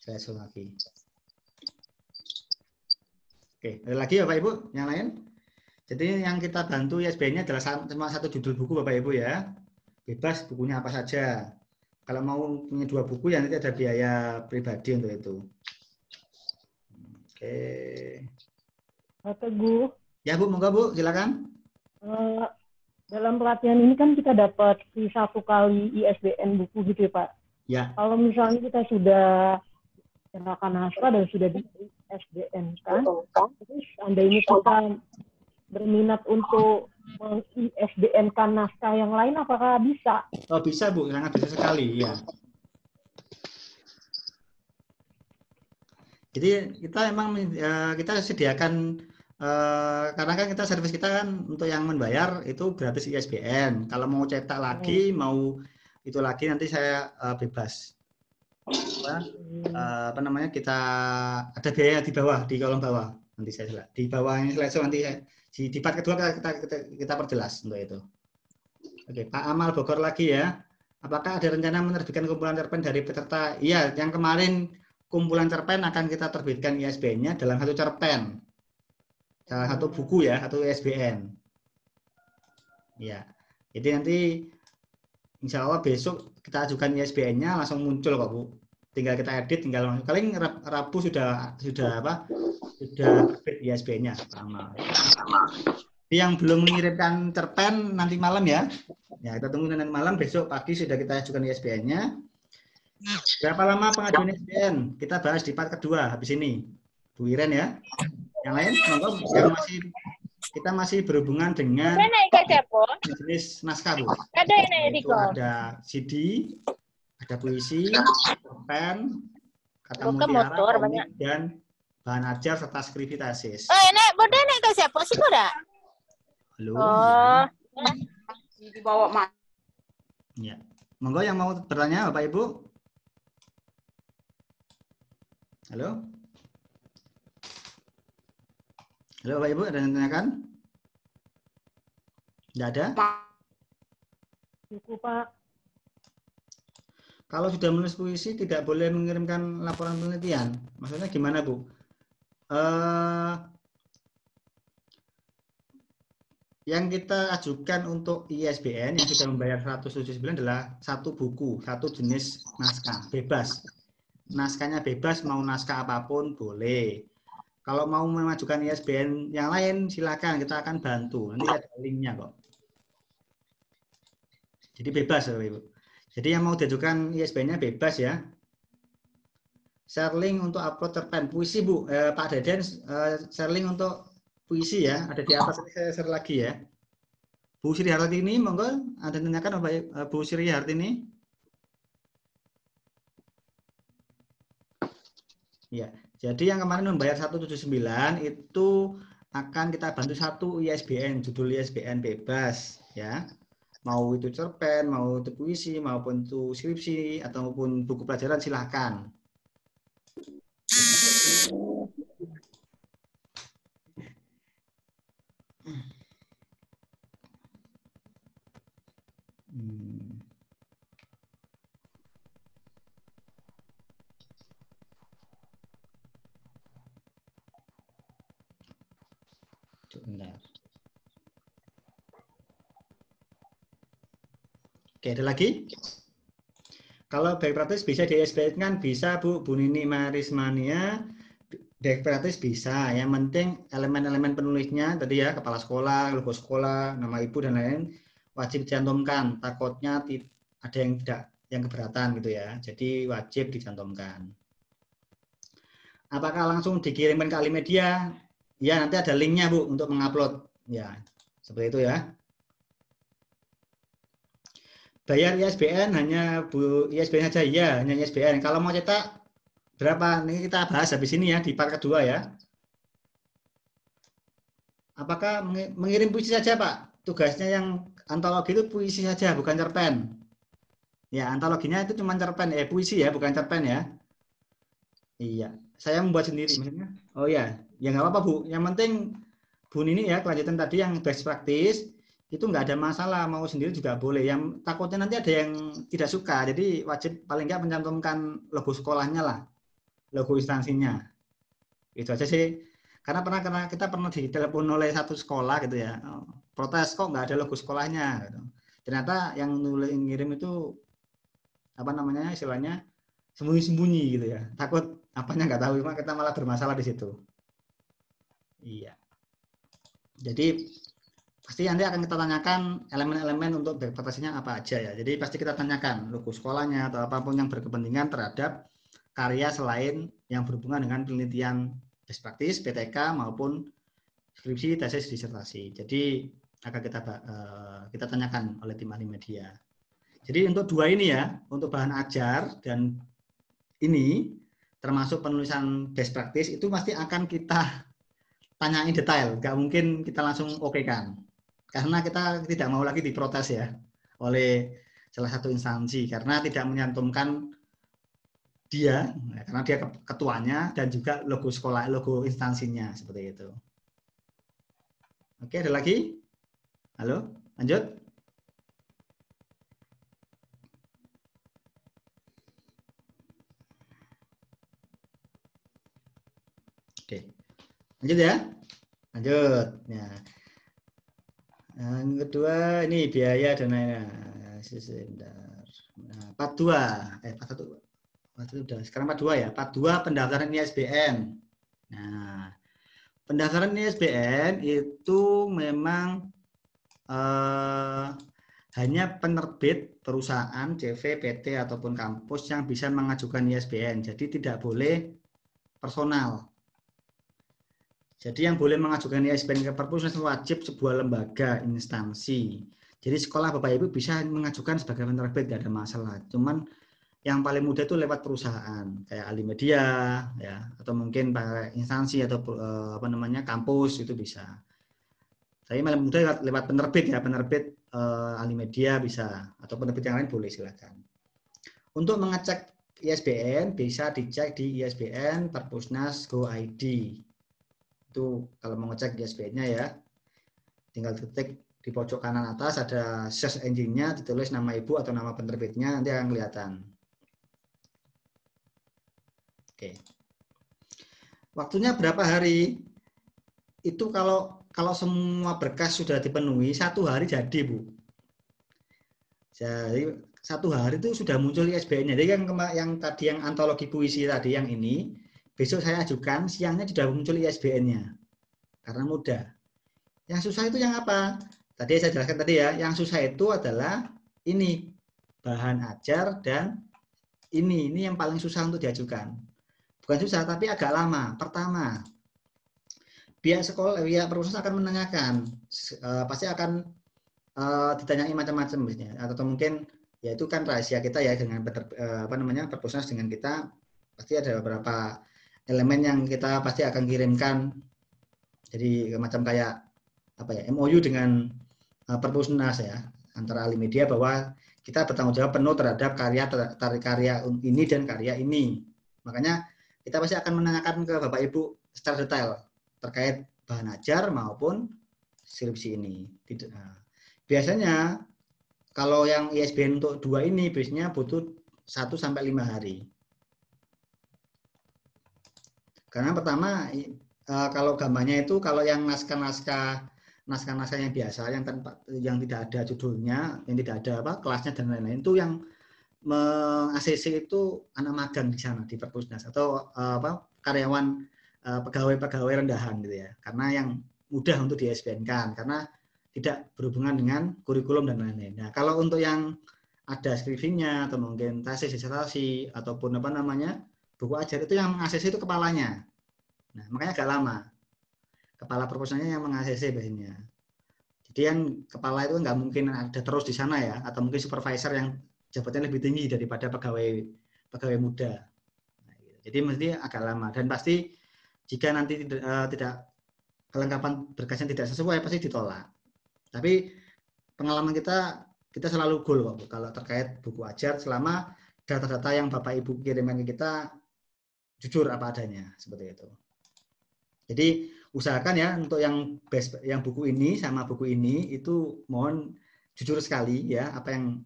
slide lagi. Oke, ada lagi Bapak Ibu yang lain? Jadi yang kita bantu ISBN-nya adalah cuma satu judul buku Bapak Ibu ya. Bebas bukunya apa saja. Kalau mau punya 2 buku ya nanti ada biaya pribadi untuk itu. Oke. Pak Teguh. Ya Bu, monggo Bu, silakan. Dalam pelatihan ini kan kita dapat free 1 kali ISBN buku gitu ya Pak. Ya. Kalau misalnya kita sudah serahkan naskah dan sudah di ISBN kan, terus seandainya kita berminat untuk meng-ISBN-kan naskah yang lain, apakah bisa? Oh bisa Bu, sangat bisa sekali ya. Jadi kita emang kita sediakan karena kan kita servis kita kan untuk yang membayar itu gratis ISBN. Kalau mau cetak lagi, mau itu lagi nanti saya bebas. Apa namanya kita ada biaya di bawah di kolom bawah nanti saya di bawah ini slide nanti Di part kedua kita perjelas untuk itu. Oke, Pak Amal Bogor lagi ya. Apakah ada rencana menerbitkan kumpulan cerpen dari peserta? Iya, yang kemarin kumpulan cerpen akan kita terbitkan ISBN-nya dalam satu cerpen. Salah satu buku ya, satu ISBN. Ya, jadi nanti insya Allah besok kita ajukan ISBN-nya langsung muncul kok Bu. Tinggal kita edit, tinggal langsung. Paling Rabu sudah terbit ISBN-nya. Yang belum mengirimkan cerpen nanti malam ya. Ya, kita tunggu nanti malam, besok pagi sudah kita ajukan ISBN-nya. Berapa lama pengajuan ISBN? Kita bahas di part kedua habis ini. Bu Iren ya. Yang lain, monggo yang kita masih berhubungan dengan jenis naskah, Bu. Itu ada CD, ada puisi, cerpen, kata mutiara, komik, dan bahan ajar serta skripsi tesis. Nek, bodoh nek ke siapa sih bodoh? Halo. Oh. Dibawa mak. Ya. Monggo yang mau bertanya Bapak Ibu. Halo. Halo Bapak Ibu, ada yang tanyakan? Tidak ada? Cukup Pak. Kalau sudah menulis puisi tidak boleh mengirimkan laporan penelitian. Maksudnya gimana Bu? Yang kita ajukan untuk ISBN yang sudah membayar 179 adalah satu buku, satu jenis naskah, bebas. Naskahnya bebas, mau naskah apapun boleh. Kalau mau memajukan ISBN yang lain, silakan, kita akan bantu. Nanti ada linknya kok. Jadi bebas, Bapak Ibu. Jadi yang mau diajukan ISBN-nya bebas ya. Share link untuk upload cerpen. Puisi Bu, Pak Deden, share link untuk puisi ya. Ada di atas ini saya share lagi ya. Bu Sri Hartini, monggo ada yang tanyakan Bu Sri Hartini? Ya, jadi yang kemarin membayar 179 itu akan kita bantu satu ISBN, judul ISBN bebas ya. Mau itu cerpen, mau itu puisi, maupun itu skripsi ataupun buku pelajaran silahkan. Bentar. Oke, ada lagi? Kalau baik praktis bisa di ISBN kan bisa Bu Nini Marismania. Baik praktis bisa. Yang penting elemen-elemen penulisnya tadi ya, kepala sekolah, logo sekolah, nama ibu dan lain-lain wajib dicantumkan. Takutnya ada yang keberatan gitu ya. Jadi wajib dicantumkan. Apakah langsung dikirimkan ke Alimedia? Ya, nanti ada linknya Bu untuk mengupload. Ya, seperti itu ya. Bayar ISBN hanya Bu ISBN saja ya, hanya ISBN. Kalau mau cetak berapa? Ini kita bahas habis ini ya di part kedua ya. Apakah mengirim puisi saja Pak? Tugasnya yang antologi itu puisi saja, bukan cerpen. Ya, antologinya itu cuma cerpen, puisi ya, bukan cerpen ya. Iya, saya membuat sendiri maksudnya. Oh ya, ya nggak apa-apa Bu. Yang penting Bu Nini ya, kelanjutan tadi yang best practice itu nggak ada masalah, mau sendiri juga boleh. Yang takutnya nanti ada yang tidak suka, jadi wajib paling nggak mencantumkan logo sekolahnya lah, logo instansinya. Itu aja sih. Karena kita pernah ditelepon oleh satu sekolah gitu ya, protes kok nggak ada logo sekolahnya. Gitu. Ternyata yang ngirim itu apa namanya istilahnya sembunyi-sembunyi gitu ya, takut apanya nggak tahu, cuma kita malah bermasalah di situ. Iya. Jadi pasti nanti akan kita tanyakan elemen-elemen untuk berprestasinya apa aja ya. Jadi pasti kita tanyakan logo sekolahnya atau apapun yang berkepentingan terhadap karya selain yang berhubungan dengan penelitian best practice, PTK maupun skripsi, tesis, disertasi. Jadi akan kita tanyakan oleh tim ahli media. Jadi untuk dua ini ya, untuk bahan ajar dan ini termasuk penulisan best practice itu pasti akan kita tanyain detail, nggak mungkin kita langsung oke kan, karena kita tidak mau lagi diprotes ya oleh salah satu instansi karena tidak menyantumkan dia, karena dia ketuanya dan juga logo sekolah, logo instansinya seperti itu. Oke, ada lagi? Halo, lanjut. Oke, lanjut ya. Lanjut. Ya. Yang kedua ini biaya dan lain-lain. Nah, part 2. Part 1. Part 1 udah. Sekarang part 2 ya. Part 2 pendaftaran ISBN. Nah, pendaftaran ISBN itu memang hanya penerbit perusahaan, CV, PT ataupun kampus yang bisa mengajukan ISBN. Jadi tidak boleh personal. Jadi yang boleh mengajukan ISBN ke Perpusnas wajib sebuah lembaga, instansi. Jadi sekolah Bapak Ibu bisa mengajukan sebagai penerbit, tidak ada masalah. Cuman yang paling mudah itu lewat perusahaan, kayak Alimedia, ya, atau mungkin pakai instansi atau kampus itu bisa. Tapi paling mudah lewat penerbit ya, penerbit Alimedia bisa, atau penerbit yang lain boleh silakan. Untuk mengecek ISBN bisa dicek di ISBN Perpusnas Go ID. Itu kalau mau ngecek ISBN-nya ya, tinggal ketik di pojok kanan atas ada search engine-nya, ditulis nama ibu atau nama penerbitnya, nanti akan kelihatan. Oke. Waktunya berapa hari? Itu kalau semua berkas sudah dipenuhi, 1 hari jadi, Bu. Jadi 1 hari itu sudah muncul ISBN-nya. Jadi yang tadi yang antologi puisi tadi yang ini, besok saya ajukan, siangnya sudah muncul ISBN-nya. Karena mudah. Yang susah itu yang apa? Tadi saya jelaskan tadi ya, yang susah itu adalah ini, bahan ajar dan ini yang paling susah untuk diajukan. Bukan susah, tapi agak lama. Pertama, pihak sekolah, pihak perusahaan akan menanyakan, pasti akan ditanyai macam-macam misalnya, atau mungkin ya itu kan rahasia kita ya dengan Perpusnas dengan kita, pasti ada beberapa elemen yang kita pasti akan kirimkan. Jadi macam kayak MOU dengan Perpusnas ya, antara Alimedia bahwa kita bertanggung jawab penuh terhadap karya ini dan karya ini. Makanya kita pasti akan menanyakan ke Bapak Ibu secara detail terkait bahan ajar maupun skripsi ini. Biasanya kalau yang ISBN untuk 2 ini biasanya butuh 1 sampai 5 hari. Karena pertama kalau gambarnya itu kalau yang naskah-naskah yang biasa yang tidak ada judulnya, yang tidak ada kelasnya dan lain-lain, itu yang ACC itu anak magang di sana di Perpusnas atau karyawan pegawai rendahan gitu ya. Karena yang mudah untuk di ISBN-kan karena tidak berhubungan dengan kurikulum dan lain-lain. Nah, kalau untuk yang ada skripsinya atau mungkin tesis disertasi ataupun buku ajar itu yang ACC itu kepalanya. Nah, makanya agak lama. Kepala Perpusnasnya yang meng-ACC biasanya. Jadi yang kepala itu nggak mungkin ada terus di sana ya, atau mungkin supervisor yang jabatannya lebih tinggi daripada pegawai muda. Nah, jadi mesti agak lama dan pasti jika nanti tidak kelengkapan berkasnya tidak sesuai pasti ditolak. Tapi pengalaman kita selalu goal kok kalau terkait buku ajar selama data-data yang Bapak Ibu kirimkan ke kita jujur apa adanya seperti itu. Jadi usahakan ya untuk yang buku ini sama buku ini itu mohon jujur sekali ya, apa yang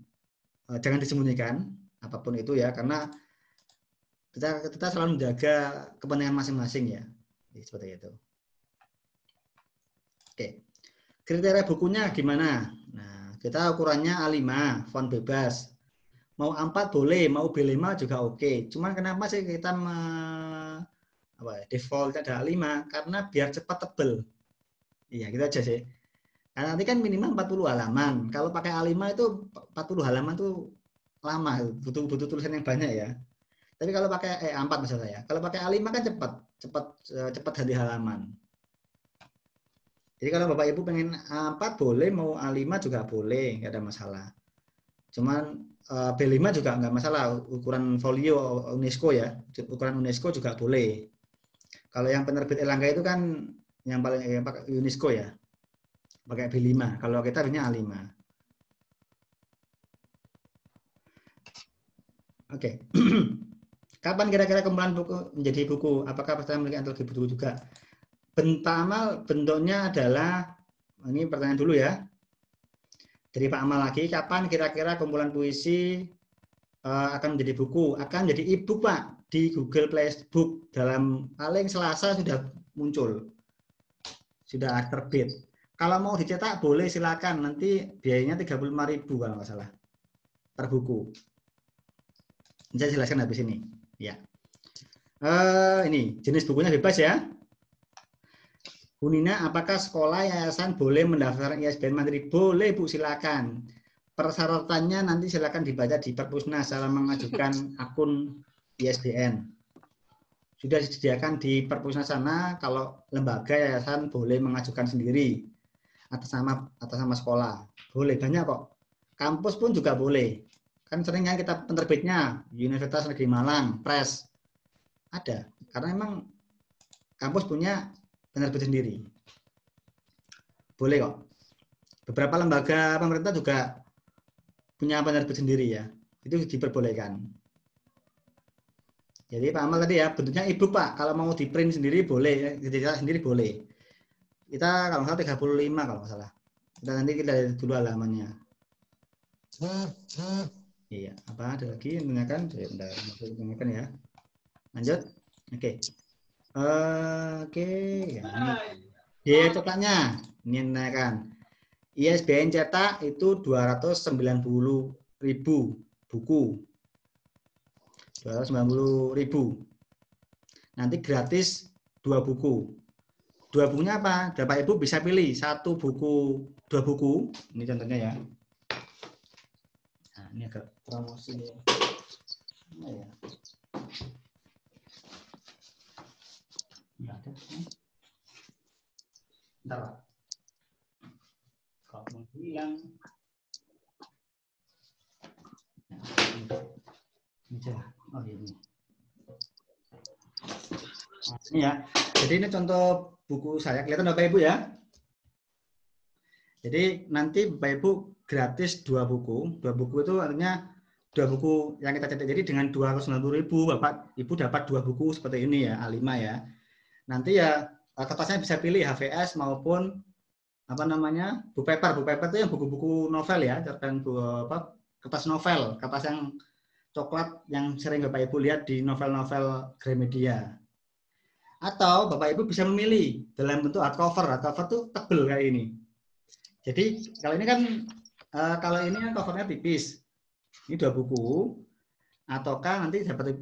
jangan disembunyikan apapun itu ya, karena kita selalu menjaga kepentingan masing-masing ya. Seperti itu. Oke. Kriteria bukunya gimana? Nah, kita ukurannya A5, font bebas. Mau A4 boleh, mau B5 juga oke. Cuman kenapa sih kita default ada A5? Karena biar cepat tebel. Iya, gitu aja sih. Karena nanti kan minimal 40 halaman. Kalau pakai A5 itu 40 halaman tuh lama, butuh tulisan yang banyak ya. Tapi kalau pakai A4 maksud saya. Kalau pakai A5 kan cepat ganti halaman. Jadi kalau Bapak Ibu pengen A4 boleh, mau A5 juga boleh, nggak ada masalah. Cuman B5 juga nggak masalah, ukuran folio UNESCO ya, ukuran UNESCO juga boleh. Kalau yang penerbit Erlangga itu kan yang paling pakai UNESCO ya, pakai B5. Kalau kita punya A5. Oke. Kapan kira-kira kumpulan buku menjadi buku? Apakah peserta memiliki antologi buku juga? Bentuknya adalah Ini pertanyaan dulu ya. Dari Pak Amal lagi, kapan kira-kira kumpulan puisi akan menjadi buku? Akan menjadi e-book, Pak, di Google Play Book. Dalam paling Selasa sudah muncul. Sudah terbit. Kalau mau dicetak boleh, silakan. Nanti biayanya 35.000 kalau nggak salah. Per buku. Saya jelaskan habis ini. Ya. Ini jenis bukunya bebas ya. Bu Nina, apakah sekolah yayasan boleh mendaftarkan ISBN mandiri? Boleh, Bu, silakan. Persyaratannya nanti silakan dibaca di Perpusnas cara mengajukan akun ISBN. Sudah disediakan di Perpusnas sana, kalau lembaga yayasan boleh mengajukan sendiri atas nama sekolah. Boleh, banyak kok. Kampus pun juga boleh. Kan sering kan kita penerbitnya Universitas Negeri Malang, Press. Ada, karena memang kampus punya penerbit sendiri. Boleh kok. Beberapa lembaga pemerintah juga punya penerbit sendiri ya. Itu diperbolehkan. Jadi Pak Amal tadi ya, bentuknya e-book Pak. Kalau mau di print sendiri boleh, dicetak sendiri boleh. Kita kalau nggak salah 35 kalau nggak salah. Nanti kita lihat dulu halamannya. Iya, apa ada lagi yang menanyakan? Saya menanyakan ya. Lanjut. Oke. Oke, ya, ini. Biaya cetaknya, ini menanyakan. ISBN cetak itu 290.000 buku. 290.000. Nanti gratis 2 buku. 2 bukunya apa? Bapak Ibu bisa pilih 1 buku, 2 buku. Ini contohnya ya. Nah, ini agak promosi ya. Nah, ya. Nggak ada. Bentar, Pak. Kok menghilang? Ini aja. Oh, ini. Nah, ini ya. Jadi ini contoh buku saya. Kelihatan Bapak Ibu ya. Jadi nanti Bapak Ibu gratis 2 buku. 2 buku itu artinya 2 buku yang kita cetak. Jadi dengan 290.000 Bapak Ibu dapat 2 buku seperti ini ya, A5 ya. Nanti ya kertasnya bisa pilih HVS maupun apa namanya buku paper. Buku paper itu yang buku-buku novel ya, cerpen kertas novel, kertas yang coklat yang sering Bapak Ibu lihat di novel-novel Gramedia. Atau Bapak Ibu bisa memilih dalam bentuk hardcover. Hardcover itu tebel kayak ini. Jadi kalau ini kan kalau ini kan covernya tipis. Ini 2 buku. Ataukah nanti dapat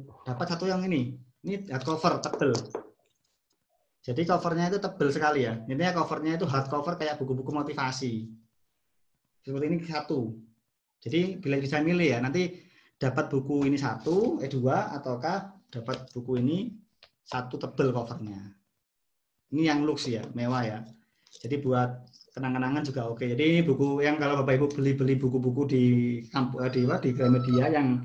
satu yang ini. Ini hardcover tebel. Jadi covernya itu tebel sekali ya. Intinya covernya itu hardcover kayak buku-buku motivasi. Seperti ini 1. Jadi bila bisa milih ya, nanti dapat buku ini 1, 2, ataukah dapat buku ini 1 tebel covernya. Ini yang luxe ya, mewah ya. Jadi buat kenang-kenangan juga oke. Jadi ini buku yang kalau Bapak Ibu beli buku-buku di di Gramedia yang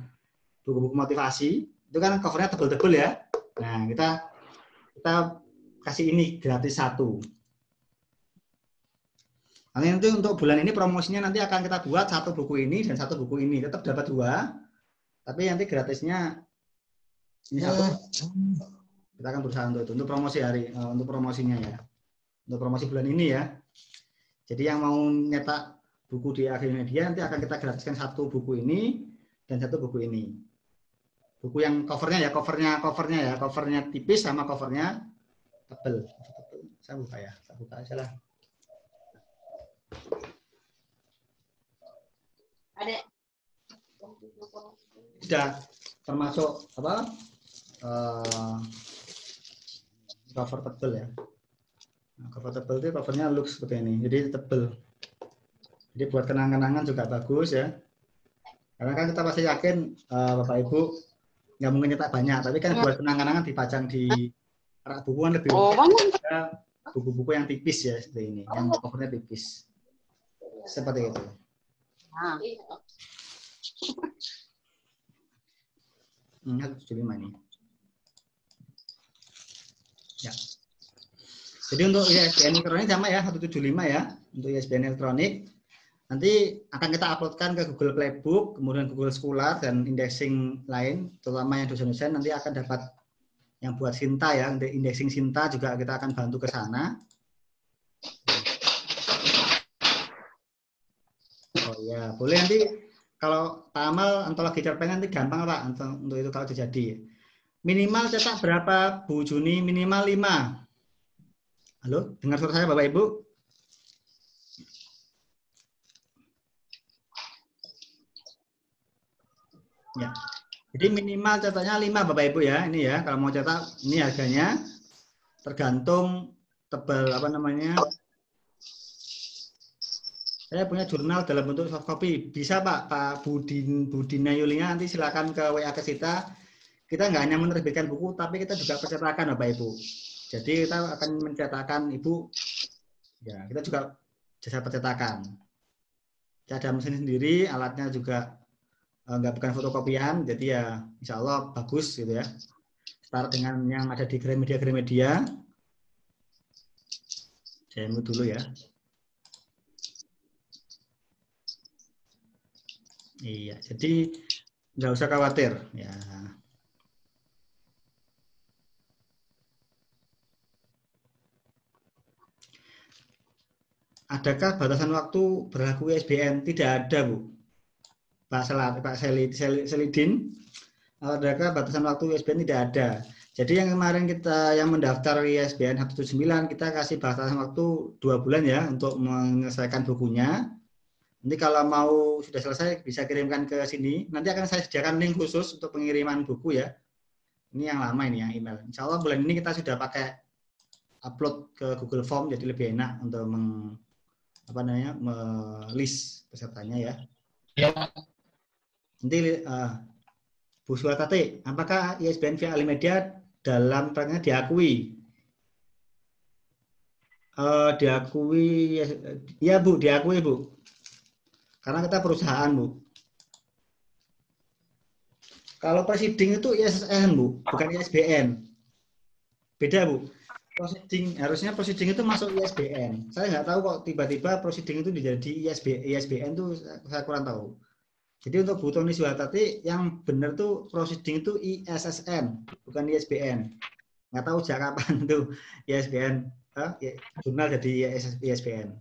buku-buku motivasi, itu kan covernya tebel-tebel ya. Nah, kita kasih ini gratis 1. Nanti untuk bulan ini promosinya nanti akan kita buat 1 buku ini dan 1 buku ini. Tetap dapat 2, tapi nanti gratisnya ini 1. Kita akan berusaha untuk promosi untuk promosinya ya. Untuk promosi bulan ini ya. Jadi yang mau nyetak buku di Gramedia nanti akan kita gratiskan 1 buku ini dan 1 buku ini. Buku yang covernya tipis sama covernya tebel. Saya buka aja lah. Ada. Sudah termasuk apa? Cover tebel ya. Nah, cover tebel itu covernya luxe seperti ini. Jadi tebel. Jadi buat kenang-kenangan juga bagus ya. Karena kan kita pasti yakin Bapak Ibu nggak mungkin nyetak banyak, tapi kan buat kenang-kenangan dipajang di rak buku kan lebih buku-buku yang tipis ya seperti ini, yang covernya tipis. Seperti itu. Ini 175 ini. Ya. Jadi untuk ISBN elektronik sama ya 175 ya untuk ISBN elektronik. Nanti akan kita uploadkan ke Google Playbook, kemudian Google Scholar dan indexing lain, terutama yang dosen-dosen nanti akan dapat yang buat Sinta ya, untuk indexing Sinta juga kita akan bantu ke sana. ya boleh nanti kalau Pak Amal antologi cerpen nanti gampang Pak untuk itu kalau terjadi. Minimal cetak berapa Bu Juni? Minimal 5. Halo, dengar suara saya Bapak Ibu? Ya. Jadi minimal cetaknya 5 Bapak Ibu ya. Ini ya, kalau mau cetak ini harganya tergantung tebal apa namanya. Saya punya jurnal dalam bentuk soft copy. Bisa Pak Budina Yulinya nanti silakan ke WA ke kita. Kita nggak hanya menerbitkan buku, tapi kita juga percetakan Bapak Ibu. Jadi kita akan mencetakkan Ibu, ya kita juga jasa percetakan. Kita ada mesin sendiri, alatnya juga nggak bukan fotokopian, jadi ya insya Allah bagus gitu ya. Setara dengan yang ada di Gramedia. Saya mute dulu ya. Iya, jadi nggak usah khawatir ya. Adakah batasan waktu berlaku ISBN? Tidak ada, Bu. Pak Selidin, adakah batasan waktu ISBN? Tidak ada. Jadi yang kemarin kita yang mendaftar ISBN 179 kita kasih batasan waktu 2 bulan ya untuk menyelesaikan bukunya. Nanti kalau mau sudah selesai bisa kirimkan ke sini. Nanti akan saya sediakan link khusus untuk pengiriman buku ya. Ini yang lama ini yang email. Insya Allah bulan ini kita sudah pakai upload ke Google Form jadi lebih enak untuk melist pesertanya ya. Ya. Nanti Bu Suwartati, apakah ISBN via Alimedia dalam prakteknya diakui? Diakui ya Bu, diakui Bu. Karena kita perusahaan, Bu. Kalau proceeding itu ISSN, Bu, bukan ISBN. Beda, Bu. Harusnya proceeding itu masuk ISBN. Saya nggak tahu kok tiba-tiba proceeding itu menjadi ISBN itu saya kurang tahu. Jadi untuk Bu Tony Suwartati yang benar tuh proceeding itu ISSN, bukan ISBN. Nggak tahu sejak kapan tuh ISBN, jurnal jadi ISBN.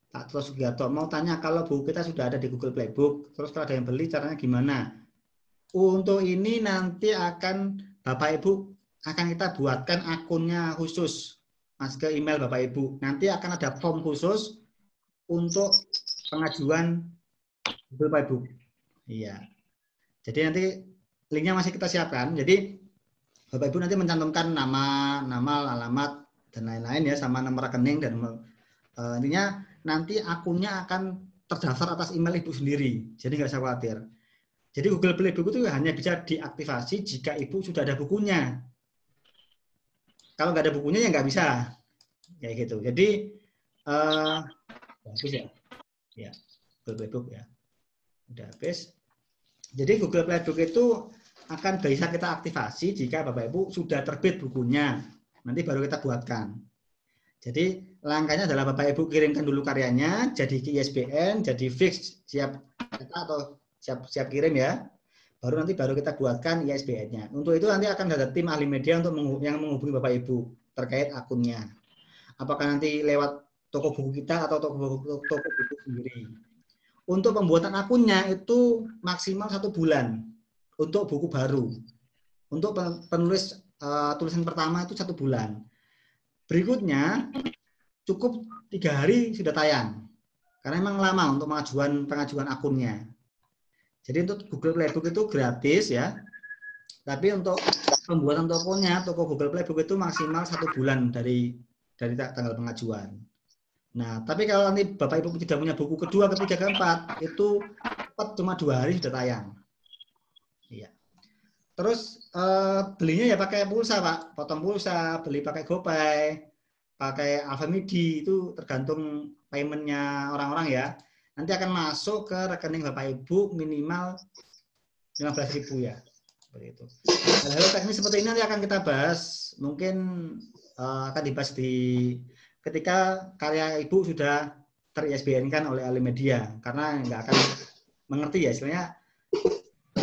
Pak Tros Sugiarto mau tanya kalau buku kita sudah ada di Google Playbook, terus kalau ada yang beli caranya gimana? Untuk ini nanti akan Bapak Ibu akan kita buatkan akunnya khusus, Mas ke email Bapak Ibu. Nanti akan ada form khusus untuk pengajuan Google Playbook. Iya. Jadi nanti linknya masih kita siapkan. Jadi Bapak Ibu nanti mencantumkan nama, alamat dan lain-lain ya, sama nomor rekening dan intinya nanti akunnya akan terdaftar atas email Ibu sendiri. Jadi nggak usah khawatir. Jadi Google Playbook itu hanya bisa diaktifasi jika Ibu sudah ada bukunya. Kalau nggak ada bukunya ya nggak bisa. Kayak gitu. Jadi habis ya. Ya, Google Playbook ya. Udah habis. Jadi Google Playbook itu akan bisa kita aktifasi jika Bapak Ibu sudah terbit bukunya. Nanti baru kita buatkan. Jadi langkahnya adalah Bapak Ibu kirimkan dulu karyanya, jadi ISBN, jadi fix, siap atau siap kirim ya. Baru kita buatkan ISBN-nya. Untuk itu nanti akan ada tim ahli media untuk yang menghubungi Bapak Ibu terkait akunnya. Apakah nanti lewat toko buku kita atau toko buku sendiri. Untuk pembuatan akunnya itu maksimal 1 bulan untuk buku baru. Untuk penulis tulisan pertama itu 1 bulan. Berikutnya cukup 3 hari sudah tayang. Karena memang lama untuk pengajuan akunnya. Jadi untuk Google Playbook itu gratis ya. Tapi untuk pembuatan toko Google Playbook itu maksimal 1 bulan dari tanggal pengajuan. Nah, tapi kalau nanti Bapak Ibu tidak punya buku kedua, ketiga, keempat, itu cepat cuma 2 hari sudah tayang. Iya. Terus belinya ya pakai pulsa Pak, potong pulsa, beli pakai GoPay, pakai Alfamidi, itu tergantung paymentnya orang-orang ya. Nanti akan masuk ke rekening Bapak Ibu minimal 15.000 ya. Seperti itu. Hal-hal teknis seperti ini nanti akan kita bahas, mungkin akan dibahas ketika karya Ibu sudah ter-ISBN-kan oleh ahli media, karena nggak akan mengerti ya istilahnya.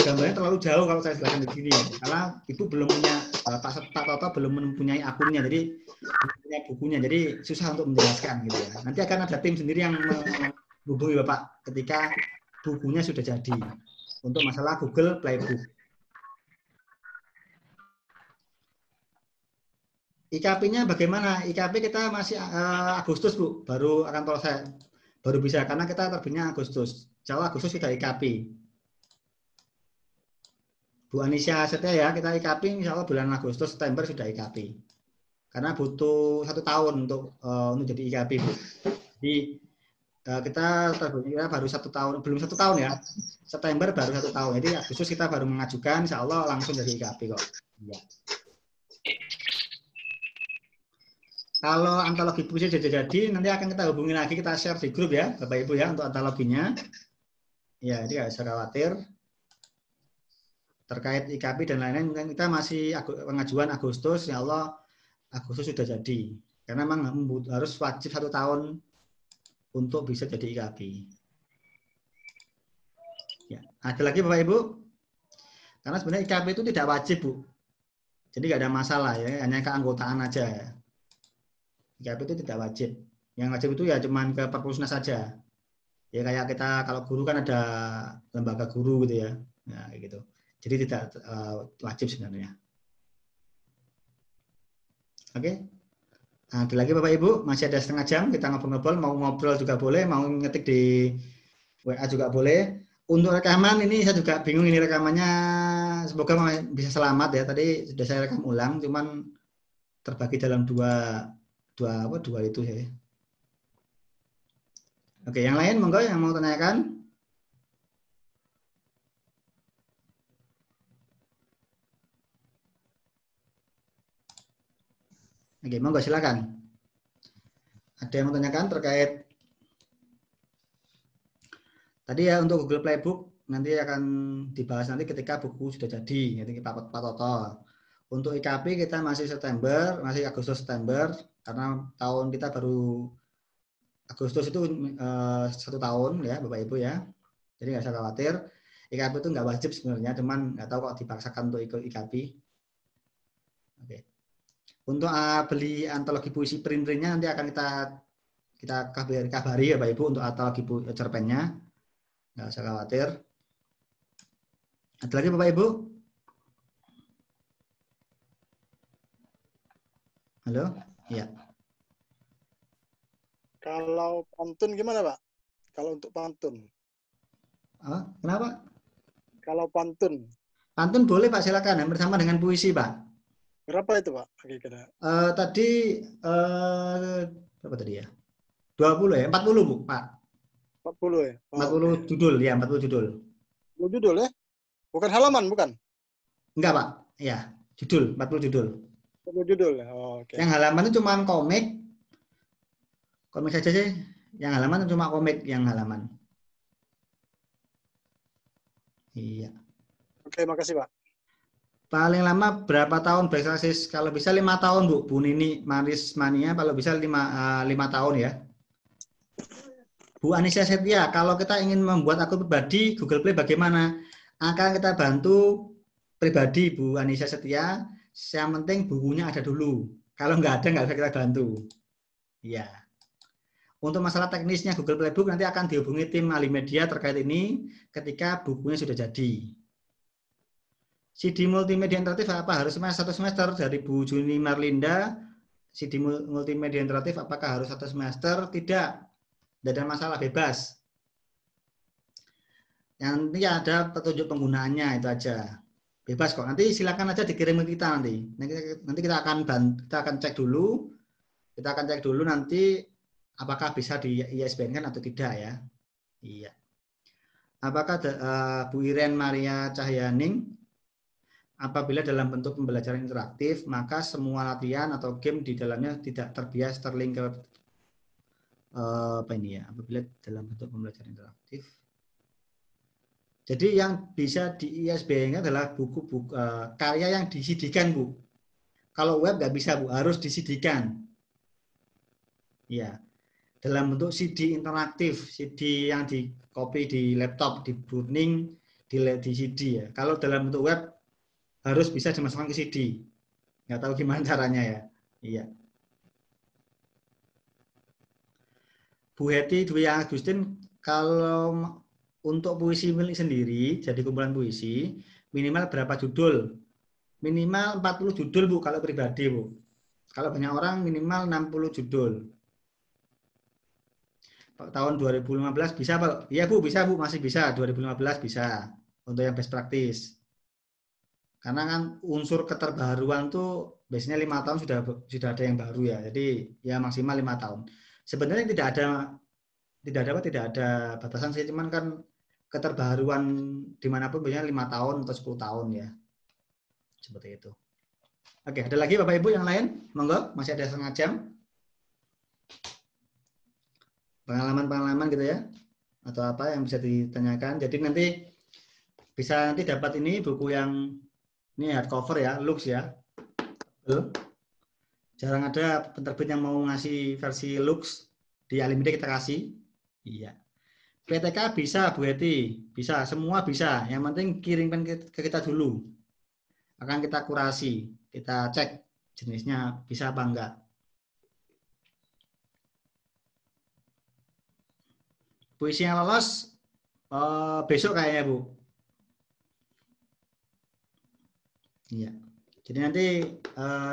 gambarnya terlalu jauh kalau saya jelaskan di sini. Karena Ibu belum punya, Pak Toto belum mempunyai akunnya, jadi belum punya bukunya, jadi susah untuk menjelaskan gitu ya. Nanti akan ada tim sendiri yang menghubungi Bapak ketika bukunya sudah jadi untuk masalah Google Playbook. IKP-nya bagaimana? IKP kita masih Agustus Bu, baru akan selesai, baru bisa karena kita terbitnya Agustus. Insya Allah Agustus sudah IKP. Bu Anisya Setia ya, kita IKP insya Allah bulan Agustus, September sudah IKP. Karena butuh 1 tahun untuk jadi IKP. Bu. Jadi kita terbitnya baru 1 tahun, belum 1 tahun ya. September baru 1 tahun. Jadi Agustus kita baru mengajukan, insya Allah langsung jadi IKP kok. Ya. Kalau antologi puisi sudah jadi, nanti akan kita hubungi lagi, kita share di grup ya, Bapak Ibu ya, untuk antologinya. Ya, jadi nggak usah khawatir. Terkait IKP dan lain-lain, kita masih pengajuan Agustus, ya Allah Agustus sudah jadi. Karena memang harus wajib 1 tahun untuk bisa jadi IKP. Ya, ada lagi Bapak Ibu? Karena sebenarnya IKP itu tidak wajib Bu. Jadi nggak ada masalah ya, hanya keanggotaan aja ya. IKP itu tidak wajib. Yang wajib itu ya cuman ke Perpusnas saja. Ya kayak kita kalau guru kan ada lembaga guru gitu ya. Nah, gitu. Jadi tidak wajib sebenarnya. Oke. Nah, lagi Bapak Ibu, masih ada setengah jam kita ngobrol-ngobrol, mau ngobrol juga boleh, mau ngetik di WA juga boleh. Untuk rekaman ini saya juga bingung ini rekamannya, semoga bisa selamat ya. Tadi sudah saya rekam ulang, cuman terbagi dalam dua itu ya. Oke, yang lain monggo yang mau tanyakan. Oke, monggo silakan. Ada yang mau tanyakan terkait tadi ya untuk Google Playbook nanti akan dibahas nanti ketika buku sudah jadi, nanti Pak Toto. Untuk IKP kita masih September, masih Agustus September karena tahun kita baru Agustus itu 1 tahun ya Bapak Ibu ya. Jadi nggak usah khawatir. IKP itu nggak wajib sebenarnya, cuman nggak tahu kok dipaksakan untuk ikut IKP. Oke. Untuk beli antologi puisi print-printnya nanti akan kita kabari ya Bapak Ibu untuk antologi cerpennya. Nggak usah khawatir. Ada lagi Bapak Ibu? Halo? Iya. Kalau pantun gimana, Pak? Kalau untuk pantun. Oh, kenapa? Kalau pantun. Pantun boleh Pak, silakan. Hampir sama dengan puisi Pak. Berapa itu, Pak? Tadi berapa tadi ya? 20 ya? 40 Bu, Pak. 40 ya? Oh, 40 okay. Judul ya, 40 judul. 40 judul ya? Bukan halaman, bukan? Enggak, Pak. Ya, judul, 40 judul. 40 judul ya? Oh, oke. Yang halaman itu cuma komik. Komik saja sih. Yang halaman itu cuma komik yang halaman. Iya. Oke, makasih, Pak. Paling lama berapa tahun bereksis? Kalau bisa 5 tahun, Bu. Bu Nini Maris Mania, kalau bisa 5 tahun ya. Bu Anisya Setia, kalau kita ingin membuat akun pribadi Google Play bagaimana? Akan kita bantu pribadi Bu Anisya Setia. Yang penting bukunya ada dulu. Kalau nggak ada, nggak bisa kita bantu. Iya. Untuk masalah teknisnya Google Playbook nanti akan dihubungi tim Alimedia terkait ini ketika bukunya sudah jadi. CD multimedia interaktif apa harus 1 semester dari Bu Juni Marlinda? CD multimedia interaktif apakah harus 1 semester? Tidak. Tidak ada masalah, bebas. Nanti ada petunjuk penggunaannya itu aja. Bebas kok. Nanti silakan aja dikirim ke kita nanti. Nanti kita akan cek dulu. Kita akan cek dulu nanti apakah bisa di ISBN kan atau tidak ya. Iya. Apakah Bu Iren Maria Cahyaning, apabila dalam bentuk pembelajaran interaktif, maka semua latihan atau game di dalamnya tidak terbias terlink ke apa ini ya? Apabila dalam bentuk pembelajaran interaktif. Jadi yang bisa di ISBN adalah buku-buku karya yang di-CD-kan, Bu. Kalau web nggak bisa, Bu, harus di-CD-kan. Ya. Dalam bentuk CD interaktif, CD yang di copy di laptop, di burning, di CD ya. Kalau dalam bentuk web harus bisa dimasukkan ke CD. Nggak tahu gimana caranya ya. Iya. Bu Heti Dwi Agustin, kalau untuk puisi milik sendiri, jadi kumpulan puisi, minimal berapa judul? Minimal 40 judul, Bu, kalau pribadi, Bu. Kalau banyak orang minimal 60 judul. Tahun 2015 bisa, Pak? Iya, Bu, bisa, Bu, masih bisa. 2015 bisa untuk yang best practice. Karena kan unsur keterbaruan tuh biasanya 5 tahun sudah ada yang baru ya. Jadi ya maksimal 5 tahun. Sebenarnya tidak ada batasan sih, cuman kan keterbaruan dimanapun biasanya 5 tahun atau 10 tahun ya. Seperti itu. Oke, ada lagi Bapak Ibu yang lain? Monggo, masih ada setengah jam. Pengalaman-pengalaman gitu ya. Atau apa yang bisa ditanyakan. Jadi nanti bisa dapat ini buku yang ini hardcover ya, Lux ya. Jarang ada penerbit yang mau ngasih versi Lux. Di Alimida kita kasih. Iya. PTK bisa, Bu Heti. Bisa, semua bisa. Yang penting kirimkan ke kita dulu. Akan kita kurasi. Kita cek jenisnya bisa apa enggak. Puisi yang lolos besok kayaknya, Bu. Iya. Jadi nanti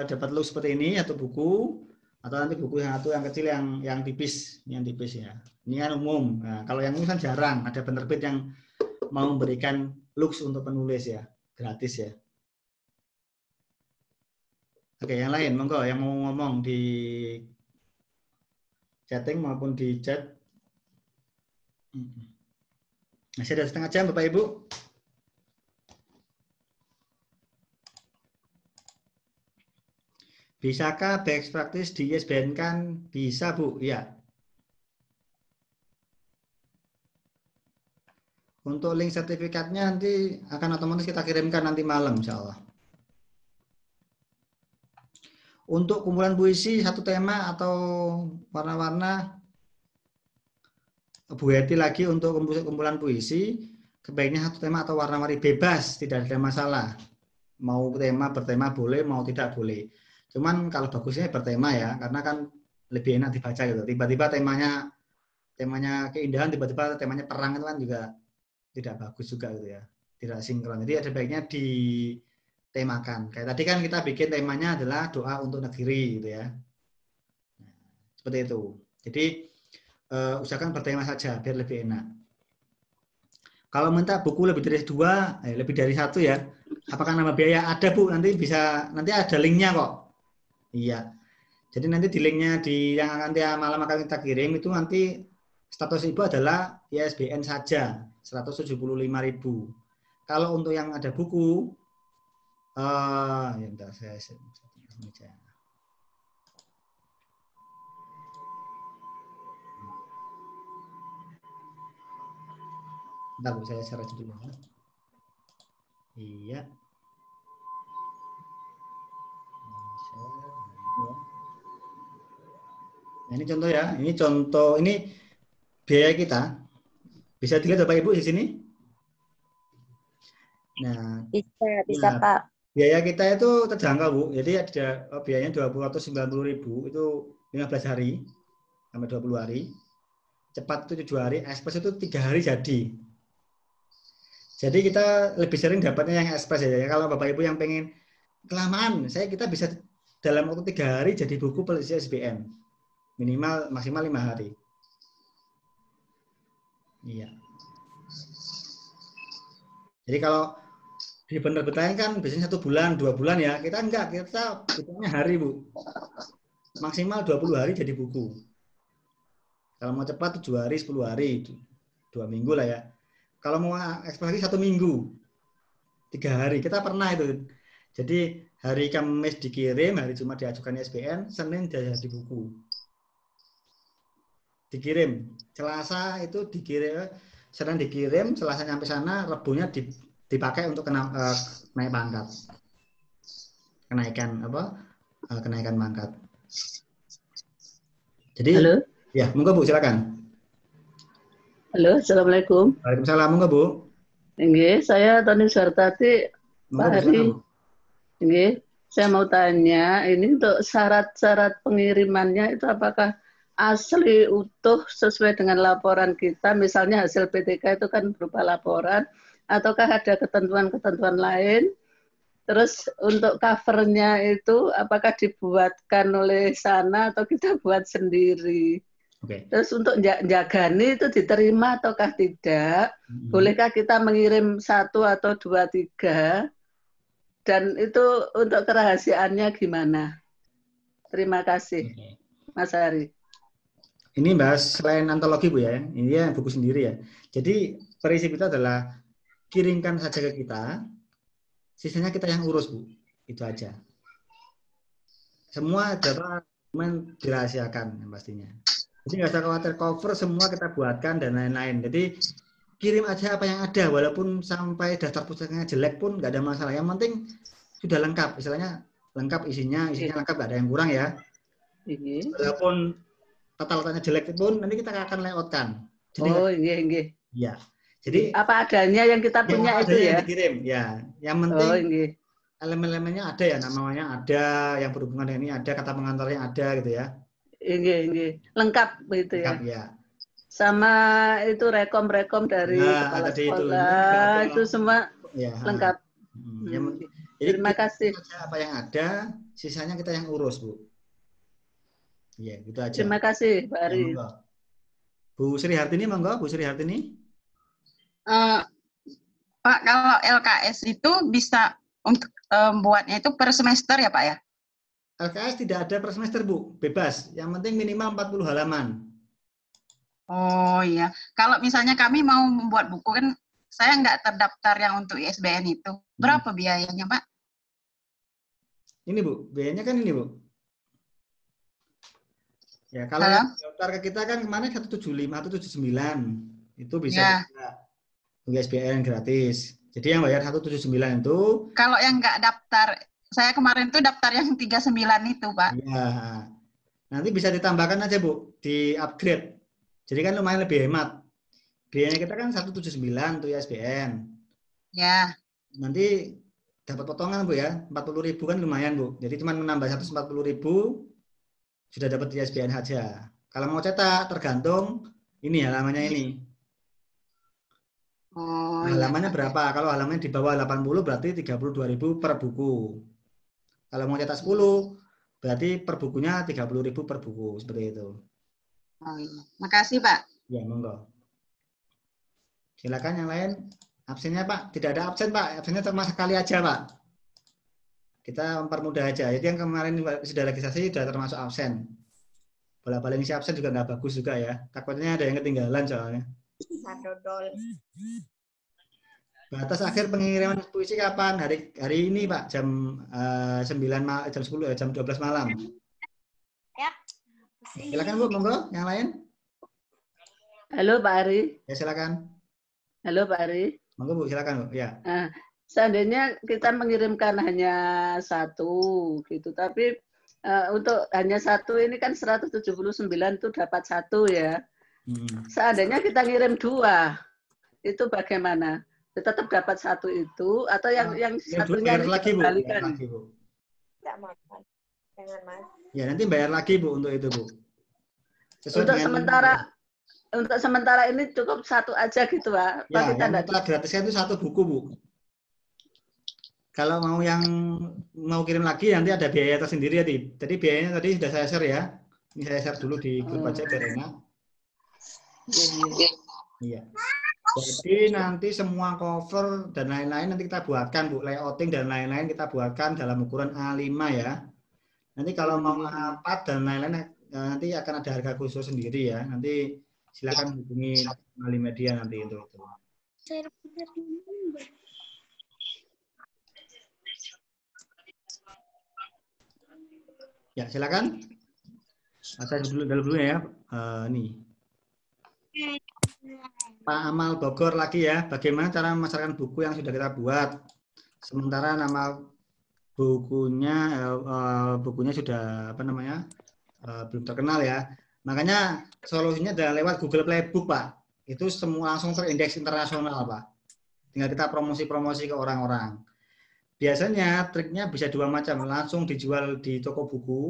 dapat Lux seperti ini atau buku, atau nanti buku yang satu yang kecil yang tipis ya. Ini kan umum. Nah, kalau yang umum kan jarang ada penerbit yang mau memberikan Lux untuk penulis ya, gratis ya. Oke, yang lain monggo yang mau ngomong di chatting maupun di chat. Masih ada setengah jam Bapak Ibu. Bisakah best practice di ISBN kan? Bisa, Bu. Ya. Untuk link sertifikatnya nanti akan otomatis kita kirimkan nanti malam, insya Allah. Untuk kumpulan puisi satu tema atau warna-warna, Bu Heti lagi untuk kumpulan puisi, kebaiknya satu tema atau warna-warni bebas, tidak ada masalah. Mau bertema boleh, mau tidak boleh. Cuman kalau bagusnya bertema ya, karena kan lebih enak dibaca gitu. Tiba-tiba temanya keindahan, tiba-tiba temanya perang itu kan juga tidak bagus juga gitu ya. Tidak sinkron. Jadi ada baiknya ditemakan. Kayak tadi kan kita bikin temanya adalah doa untuk negeri gitu ya. Nah, seperti itu. Jadi usahakan bertema saja biar lebih enak. Kalau minta buku lebih dari 2, lebih dari 1 ya. Apakah nama biaya? Ada Bu, nanti ada linknya kok. Iya. Jadi nanti di linknya yang nanti malam akan kita kirim itu nanti status Ibu adalah ISBN saja 175.000. Kalau untuk yang ada buku, ya bentar saya meja. Bentar Bu, saya share dulu. Iya. Nah, ini contoh ya, ini biaya kita. Bisa dilihat Bapak Ibu di sini? Nah, Bisa Pak. Biaya kita itu terjangkau Bu. Jadi ada biayanya 290.000 itu 15 hari sampai 20 hari. Cepat itu 7 hari, ekspres itu 3 hari jadi. Jadi kita lebih sering dapatnya yang ekspres ya. Kalau Bapak Ibu yang pengen kelamaan, kita bisa dalam waktu 3 hari jadi buku pelisi ISBN. Maksimal 5 hari. Iya. Jadi kalau di penerbit lain kan biasanya 1 bulan, 2 bulan ya. Kita enggak, kita hitungnya hari Bu. Maksimal 20 hari jadi buku. Kalau mau cepat 7 hari, 10 hari, 2 minggu lah ya. Kalau mau ekspres 1 minggu, 3 hari. Kita pernah itu. Jadi hari Kamis dikirim, hari Jumat diajukan ISBN, Senin jadi buku. Dikirim. Selasa itu dikirim, Senin dikirim, Selasa nyampe sana, Rebunya dipakai untuk naik pangkat. Kenaikan pangkat. Jadi Halo. Ya, monggo Bu, silakan. Halo, Assalamualaikum. Waalaikumsalam, monggo Bu. Nggih, saya Tony Suhartati, Pak Monggo, Bu, Hari. silakan, Bu. Nggih, saya mau tanya, ini untuk syarat-syarat pengirimannya itu apakah asli utuh sesuai dengan laporan kita, misalnya hasil PTK itu kan berupa laporan, ataukah ada ketentuan-ketentuan lain? Terus untuk covernya itu apakah dibuatkan oleh sana atau kita buat sendiri? Oke. Terus untuk jagani itu diterima ataukah tidak? Bolehkah kita mengirim 1 atau 2, 3? Dan itu untuk kerahasiaannya gimana? Terima kasih, Mas Hari. Ini bahas selain antologi, Bu ya. Ini ya buku sendiri ya. Jadi prinsip itu adalah kirimkan saja ke kita, sisanya kita yang urus, Bu. Itu aja. Semua data dokumen dirahasiakan yang pastinya. Jadi nggak usah khawatir cover, semua kita buatkan dan lain-lain. Jadi kirim aja apa yang ada, walaupun sampai daftar pustakanya jelek pun nggak ada masalah. Yang penting sudah lengkap, istilahnya lengkap isinya lengkap, nggak ada yang kurang ya. Walaupun tata-letaknya jelek pun nanti kita akan layoutkan. Jadi iya. Ya. Jadi apa adanya yang kita punya itu ya. Yang dikirim, ya. Yang penting elemen-elemennya ada ya, namanya ada, yang berhubungan dengan ini ada, kata pengantarnya ada gitu ya. Lengkap begitu ya. Lengkap, ya. Sama itu rekom dari kepala sekolah itu semua ya, lengkap. Jadi terima kasih. Apa yang ada, sisanya kita yang urus, Bu. Iya, gitu aja. Terima kasih, Pak Ari. Ya, Bu Sri Hartini, monggo, Bu Sri Hartini. Pak, kalau LKS itu bisa untuk buatnya itu per semester ya, Pak ya? LKS tidak ada per semester, Bu. Bebas. Yang penting minimal 40 halaman. Oh iya. Kalau misalnya kami mau membuat buku kan, saya nggak terdaftar yang untuk ISBN itu. Berapa biayanya, Pak? Ini, Bu. Biayanya kan ini, Bu. Ya, kalau yang daftar ke kita kan kemarin 175, 179. Itu bisa untuk ISBN gratis. Jadi yang bayar 179 itu. Kalau yang nggak daftar, saya kemarin tuh daftar yang 39 itu, Pak. Iya. Nanti bisa ditambahkan aja, Bu, di upgrade. Jadi kan lumayan lebih hemat. Biayanya kita kan 179 untuk ISBN. Ya. Nanti dapat potongan, Bu ya. 40.000 kan lumayan, Bu. Jadi cuma menambah 140.000 sudah dapat ISBN saja. Kalau mau cetak tergantung ini halamannya ini. Oh, halamannya berapa? Kalau halamannya di bawah 80 berarti 32.000 per buku. Kalau mau cetak 10 berarti per bukunya 30.000 per buku, seperti itu. Oh, iya. Makasih, Pak. Ya, monggo. Silakan yang lain. Absennya, Pak. Tidak ada absen, Pak. Absennya cuma sekali aja, Pak. Kita mempermudah aja. Jadi yang kemarin sudah registrasi sudah termasuk absen. Bolak-balik ngisi absen juga nggak bagus juga ya. Takutnya ada yang ketinggalan soalnya. Batas akhir pengiriman puisi kapan? Hari ini, Pak, jam 10 jam 12 malam. Ya. Silakan, Bu, monggo. Yang lain? Halo, Pak Ari. Ya, silakan. Halo, Pak Ari. Monggo, Bu, silakan, Bu. Ya. Seandainya kita mengirimkan hanya 1 gitu, tapi untuk hanya 1 ini kan 179 itu dapat 1 ya. Seandainya kita ngirim 2, itu bagaimana? Tetap dapat 1 itu atau yang satunya dikembalikan? Tidak makan. Jangan, Mas. Ya, nanti bayar lagi, Bu, untuk itu, Bu. Untuk sementara ini cukup 1 aja gitu, Pak. Ya, yang kita gratiskan itu 1 buku, Bu. Kalau mau kirim lagi nanti ada biaya tersendiri ya, Jadi biayanya tadi sudah saya share ya. Ini saya share dulu di grup aja biar enak. Iya. Jadi nanti semua cover dan lain-lain nanti kita buatkan, Bu. Layouting dan lain-lain kita buatkan dalam ukuran A5 ya. Nanti kalau mau A4 dan lain-lain nanti akan ada harga khusus sendiri ya. Nanti silakan hubungi Ali Media nanti itu. Ya, silakan. Saya dulu ya. Nih. Pak Amal Bogor lagi ya. Bagaimana cara memasarkan buku yang sudah kita buat? Sementara nama bukunya sudah belum terkenal ya. Makanya solusinya adalah lewat Google Playbook, Pak. Itu semua langsung terindeks internasional, Pak. Tinggal kita promosi-promosi ke orang-orang. Biasanya triknya bisa dua macam, langsung dijual di toko buku,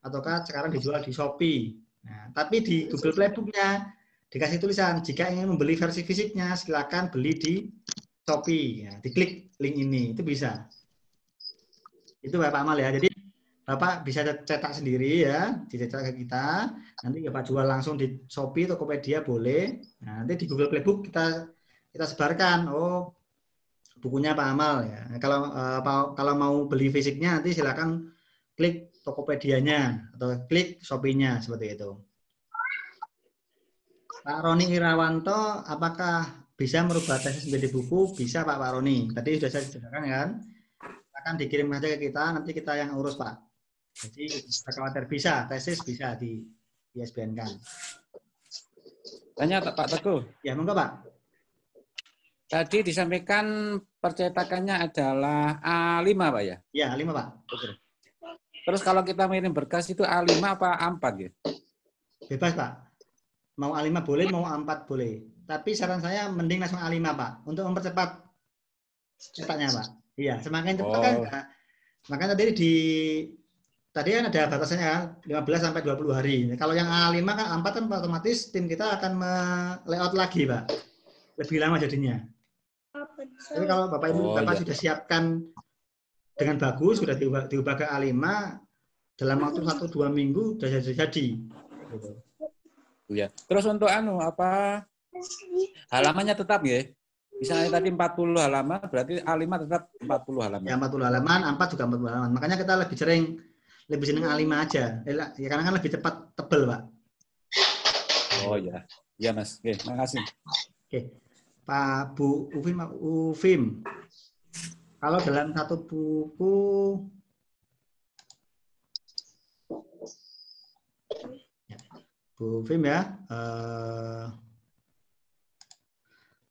ataukah sekarang dijual di Shopee. Nah, tapi di Google Playbook-nya dikasih tulisan, jika ingin membeli versi fisiknya, silakan beli di Shopee. Ya, diklik link ini, itu bisa. Itu Bapak Amal ya. Jadi Bapak bisa cetak sendiri ya, dicetak ke kita. Nanti Bapak jual langsung di Shopee, Tokopedia boleh. Nah, nanti di Google Playbook kita sebarkan. Oh, bukunya Pak Amal ya. Kalau mau beli fisiknya nanti silakan klik Tokopedia-nya atau klik Shopee-nya seperti itu. Pak Roni Irawanto, apakah bisa merubah tesis menjadi buku? Bisa Pak Roni. Tadi sudah saya jelaskan kan. Akan dikirim saja ke kita, nanti kita yang urus Pak. Jadi tidak khawatir, bisa tesis bisa di ISBN-kan. Tanya Pak Teguh. Ya monggo Pak. Tadi disampaikan percetakannya adalah A5 Pak ya? Ya A5 Pak. Betul. Terus kalau kita mengirim berkas itu A5 apa A4 ya? Bebas Pak. Mau A5 boleh, mau A4 boleh. Tapi saran saya mending langsung A5 Pak, untuk mempercepat cetaknya Pak. Iya, semakin cepat kan. Makanya tadi kan ada batasannya kan, 15 sampai 20 hari. Kalau yang A5 kan A4 kan otomatis tim kita akan layout lagi Pak. Lebih lama jadinya. Tapi kalau Bapak Ibu sudah siapkan dengan bagus, sudah diubah ke A5, dalam waktu 1-2 minggu sudah jadi. Gitu. Ya. Terus untuk halamannya tetap ya? Misalnya tadi 40 halaman, berarti A5 tetap 40 halaman. Ya 40 halaman, A4 juga 40 halaman. Makanya kita lebih senang A5 aja. Ya, karena kan lebih cepat tebel, Pak. Oh ya. Iya, Mas. Oke, makasih. Oke. Pak Bu Ufim. Kalau dalam satu buku Bu Ufim ya.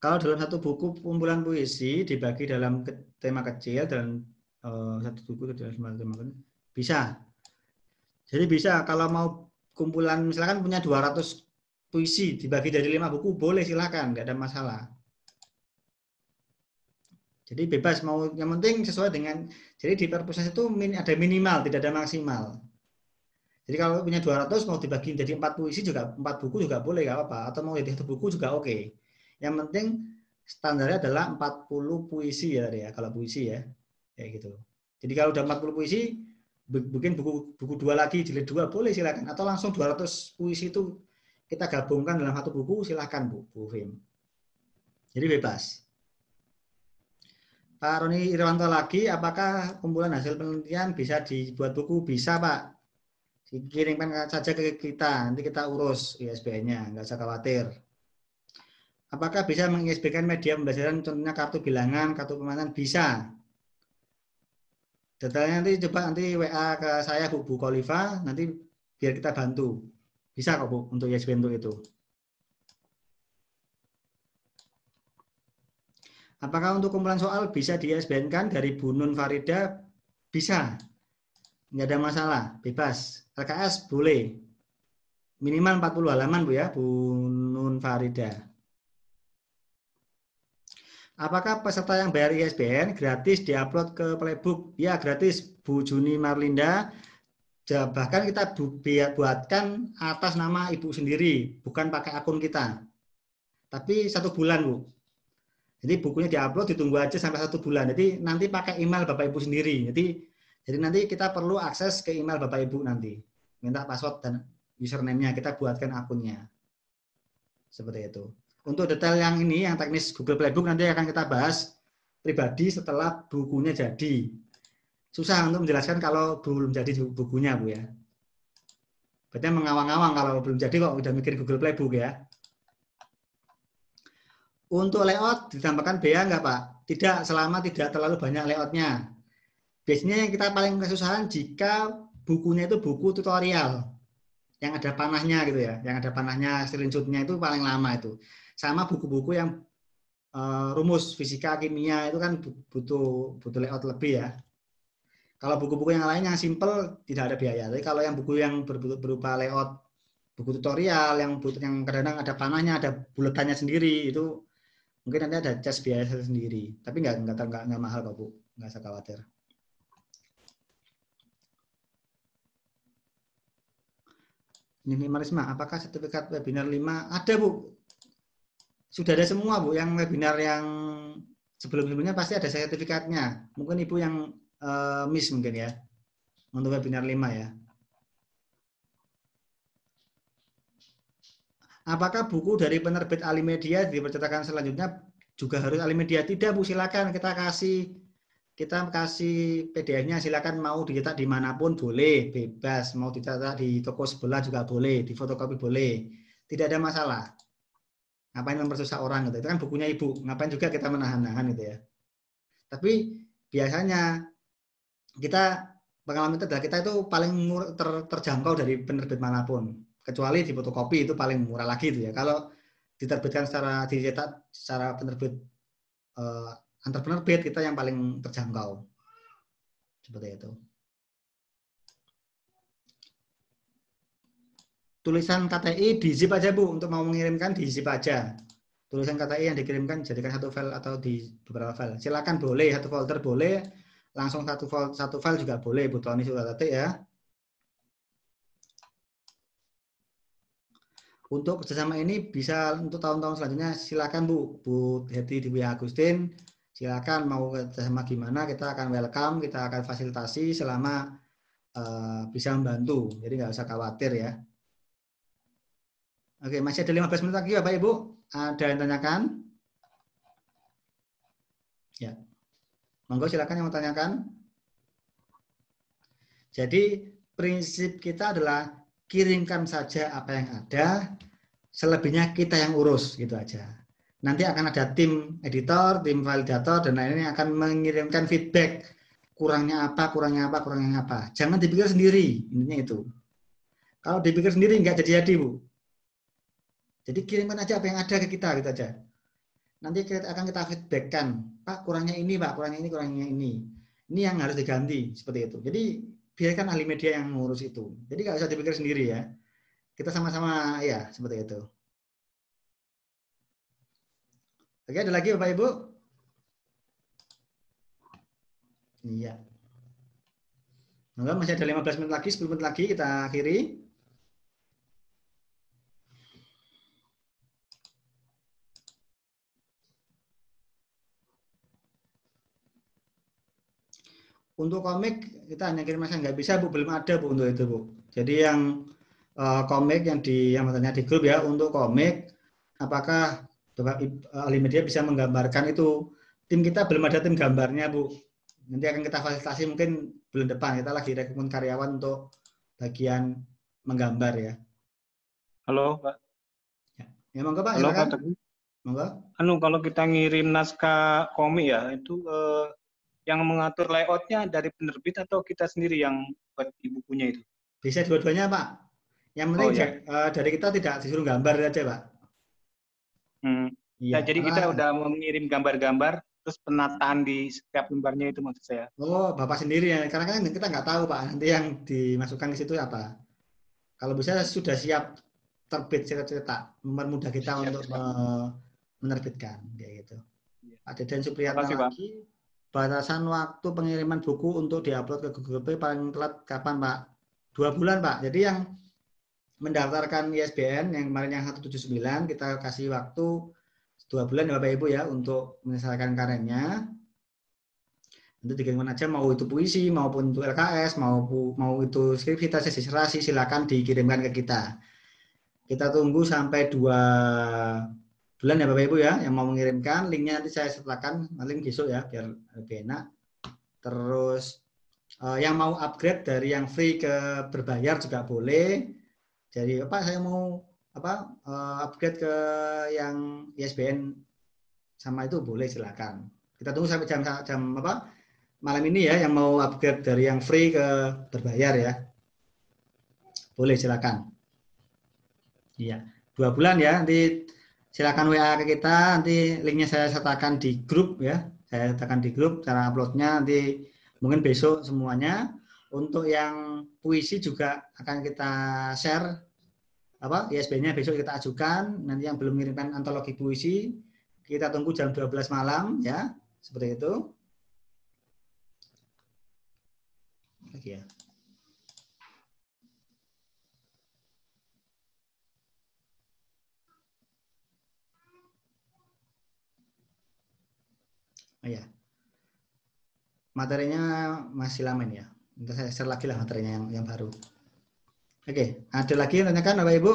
Kalau dalam satu buku kumpulan puisi dibagi dalam tema kecil dan satu buku dalam tema kecil, bisa. Jadi bisa kalau mau kumpulan misalkan punya 200 puisi dibagi dari 5 buku boleh silakan, nggak ada masalah. Jadi bebas mau, yang penting sesuai dengan, jadi di perpusat itu ada minimal, tidak ada maksimal. Jadi kalau punya 200 mau dibagi jadi 4 puisi juga, 4 buku juga boleh, nggak apa-apa. Atau mau jadi 1 buku juga oke. Yang penting standarnya adalah 40 puisi ya tadi ya, kalau puisi ya. Kayak gitu. Jadi kalau udah 40 puisi, bikin buku 2 lagi, jilid 2 boleh silakan. Atau langsung 200 puisi itu kita gabungkan dalam 1 buku, silakan Bu Fim. Jadi bebas. Pak Roni Irwanto lagi, apakah kumpulan hasil penelitian bisa dibuat buku? Bisa Pak. Kirimkan saja ke kita, nanti kita urus ISBN-nya, nggak usah khawatir. Apakah bisa meng-ISBN media pembelajaran, contohnya kartu bilangan, kartu pemanasan? Bisa. Detailnya nanti WA ke saya Bu Kholifa, nanti biar kita bantu. Bisa kok Bu, untuk ISBN untuk itu. Apakah untuk kumpulan soal bisa di-ISBN-kan dari Bu Nun Farida? Bisa. Nggak ada masalah, bebas. LKS boleh. Minimal 40 halaman Bu ya, Bu Nun Farida. Apakah peserta yang bayar ISBN gratis diupload ke Playbook? Ya, gratis Bu Juni Marlinda. Bahkan kita buatkan atas nama Ibu sendiri, bukan pakai akun kita. Tapi 1 bulan Bu. Jadi bukunya diupload, ditunggu aja sampai 1 bulan. Jadi nanti pakai email Bapak Ibu sendiri. Jadi nanti kita perlu akses ke email Bapak Ibu nanti. Minta password dan username-nya, kita buatkan akunnya. Seperti itu. Untuk detail yang ini, yang teknis Google Playbook nanti akan kita bahas pribadi setelah bukunya jadi. Susah untuk menjelaskan kalau belum jadi bukunya Bu ya. Berarti mengawang-awang kalau belum jadi kok udah mikir Google Playbook ya. Untuk layout ditambahkan bea nggak Pak? Tidak, selama tidak terlalu banyak layoutnya. Biasanya yang kita paling kesusahan jika bukunya itu buku tutorial. Yang ada panahnya gitu ya. Yang ada panahnya, screenshot-nya itu paling lama itu. Sama buku-buku yang rumus fisika, kimia itu kan butuh layout lebih ya. Kalau buku-buku yang lain yang simple tidak ada biaya. Tapi kalau yang buku yang berupa layout, buku tutorial yang kadang-kadang ada panahnya, ada buletannya sendiri, itu Mungkin nanti ada cas biaya sendiri, tapi nggak mahal kok Bu, nggak usah khawatir. Minimalisme, apakah sertifikat webinar 5? Ada Bu, sudah ada semua Bu, yang webinar yang sebelum-sebelumnya pasti ada sertifikatnya. Mungkin Ibu yang miss mungkin ya, untuk webinar 5 ya. Apakah buku dari penerbit Alimedia di percetakan selanjutnya juga harus Alimedia? Tidak Bu, silakan kita kasih PDF-nya, silakan mau dicetak dimanapun boleh, bebas. Mau dicetak di toko sebelah juga boleh, di fotokopi boleh, tidak ada masalah. Ngapain mempersusah orang gitu? Itu kan bukunya Ibu, ngapain juga kita menahan-nahan gitu ya. Tapi biasanya kita pengalaman itu adalah kita itu paling terjangkau dari penerbit manapun. Kecuali di fotokopi itu paling murah lagi itu ya. Kalau diterbitkan secara dicetak secara penerbit antar penerbit, kita yang paling terjangkau. Seperti itu. Tulisan KTI di zip aja Bu, untuk mau mengirimkan di zip aja. Tulisan KTI yang dikirimkan jadikan satu file atau di beberapa file. Silakan boleh, satu folder boleh, langsung satu file juga boleh Bu Tony sudah tadi ya. Untuk kerjasama ini bisa untuk tahun-tahun selanjutnya, silakan Bu Heti Dewi Agustin, silakan mau kerjasama gimana, kita akan welcome, kita akan fasilitasi selama bisa membantu, jadi nggak usah khawatir ya. Oke, masih ada 15 menit lagi Bapak Ibu, ada yang tanyakan? Ya, monggo silakan yang mau tanyakan. Jadi prinsip kita adalah kirimkan saja apa yang ada, selebihnya kita yang urus, gitu aja. Nanti akan ada tim editor, tim validator, dan lainnya akan mengirimkan feedback. Kurangnya apa, kurangnya apa, kurangnya apa. Jangan dipikir sendiri, intinya itu. Kalau dipikir sendiri, nggak jadi-jadi, Bu. Jadi kirimkan aja apa yang ada ke kita, gitu aja. Nanti akan kita feedbackkan, Pak, kurangnya ini, Pak, kurangnya ini, kurangnya ini. Ini yang harus diganti, seperti itu. Jadi biarkan ahli media yang mengurus itu. Jadi nggak usah dipikir sendiri ya. Kita sama-sama ya seperti itu. Oke, ada lagi Bapak Ibu? Iya. Enggak, masih ada 15 menit lagi, 10 menit lagi kita akhiri. Untuk komik kita hanya kirim nggak bisa Bu, belum ada Bu untuk itu Bu. Jadi yang komik yang bertanya di grup ya, untuk komik apakah Bapak ahli media bisa menggambarkan itu? Tim kita belum ada tim gambarnya Bu. Nanti akan kita fasilitasi mungkin bulan depan, kita lagi rekrutmen karyawan untuk bagian menggambar ya. Halo Pak. Ya monggo Pak, halo silakan. Pak Teguh. Monggo. Kalau kita ngirim naskah komik ya, itu yang mengatur layoutnya dari penerbit atau kita sendiri yang buat di bukunya itu? Bisa dua-duanya Pak. Yang penting dari kita tidak disuruh gambar aja Pak. Ya, jadi kita udah mengirim gambar-gambar, terus penataan di setiap lembarnya itu maksud saya. Oh, Bapak sendiri ya. Karena kan kita nggak tahu Pak, nanti yang dimasukkan ke situ apa. Kalau bisa sudah siap terbit cetak, mempermudah kita untuk menerbitkan kayak gitu. Pak Deden Supriyatna lagi. Batasan waktu pengiriman buku untuk diupload ke Google Play paling telat kapan Pak? 2 bulan Pak. Jadi yang mendaftarkan ISBN yang kemarin yang 179 kita kasih waktu 2 bulan ya Bapak Ibu ya untuk menyelesaikan karyanya. Nanti dikirimkan aja mau itu puisi maupun itu LKS mau itu skripsi tesis disertasi silakan dikirimkan ke kita. Kita tunggu sampai 2 bulan ya Bapak Ibu ya yang mau mengirimkan, linknya nanti saya sertakan paling besok ya biar lebih enak. Terus yang mau upgrade dari yang free ke berbayar juga boleh. Jadi Pak saya mau upgrade ke yang ISBN sama itu boleh silakan. Kita tunggu sampai jam malam ini ya yang mau upgrade dari yang free ke berbayar ya. Boleh silakan. Iya, 2 bulan ya nanti. Silakan WA ke kita, nanti linknya saya sertakan di grup ya. Saya sertakan di grup, cara uploadnya nanti mungkin besok semuanya. Untuk yang puisi juga akan kita share ISBN-nya besok kita ajukan. Nanti yang belum mengirimkan antologi puisi, Kita tunggu jam 12 malam ya, seperti itu. Lagi ya. Oh ya. Materinya masih lama ini ya. Nanti saya share lagi lah materinya yang baru. Oke, ada lagi yang tanyakan Bapak Ibu?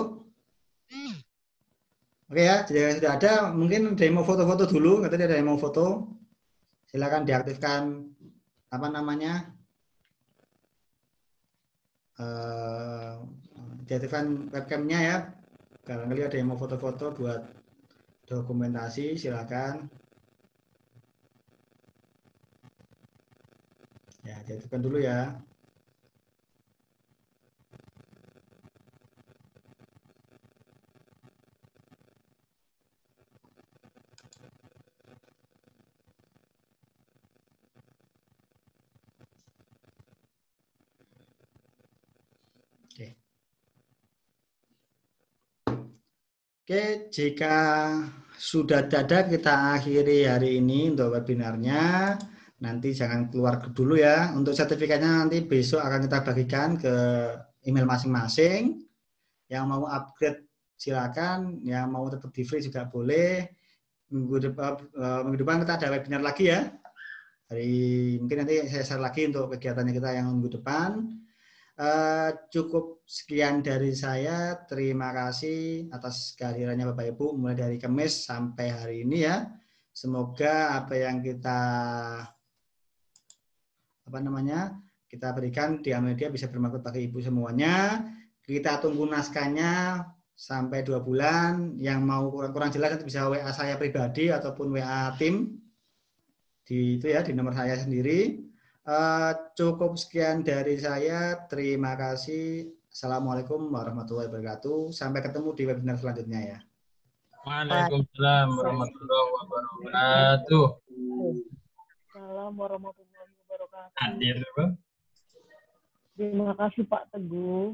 Oke ya, jika sudah ada, mungkin demo foto-foto dulu. Katanya ada demo foto. Silakan diaktifkan apa namanya? Diaktifkan webcamnya ya. Barangkali ada yang mau foto-foto buat dokumentasi, silakan. Ya, diaktifkan dulu ya. Oke. Oke, jika sudah ada kita akhiri hari ini untuk webinarnya. Nanti jangan keluar dulu ya. Untuk sertifikatnya nanti besok akan kita bagikan ke email masing-masing. Yang mau upgrade silakan, yang mau tetap di free juga boleh. Minggu depan kita ada webinar lagi ya. Mungkin nanti saya share lagi untuk kegiatannya kita yang minggu depan. Cukup sekian dari saya. Terima kasih atas kehadirannya Bapak Ibu mulai dari Kamis sampai hari ini ya. Semoga apa yang kita berikan di media bisa bermanfaat bagi Ibu semuanya. Kita tunggu naskahnya sampai 2 bulan. Yang mau kurang jelas nanti bisa WA saya pribadi ataupun WA tim di nomor saya sendiri. Cukup sekian dari saya. Terima kasih. Assalamualaikum warahmatullahi wabarakatuh. Sampai ketemu di webinar selanjutnya ya. Waalaikumsalam warahmatullahi wabarakatuh. Assalamualaikum warahmatullahi wabarakatuh. Hadir, Bang. Terima kasih Pak Teguh.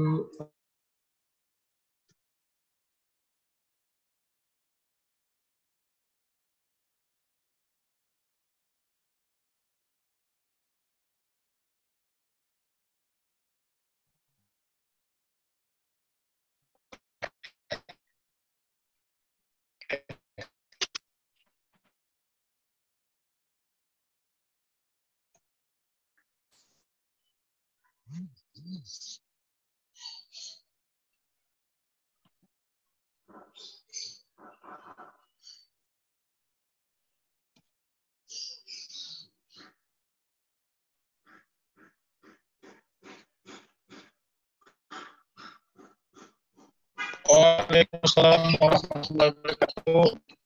Bu. Waalaikumsalam warahmatullahi wabarakatuh.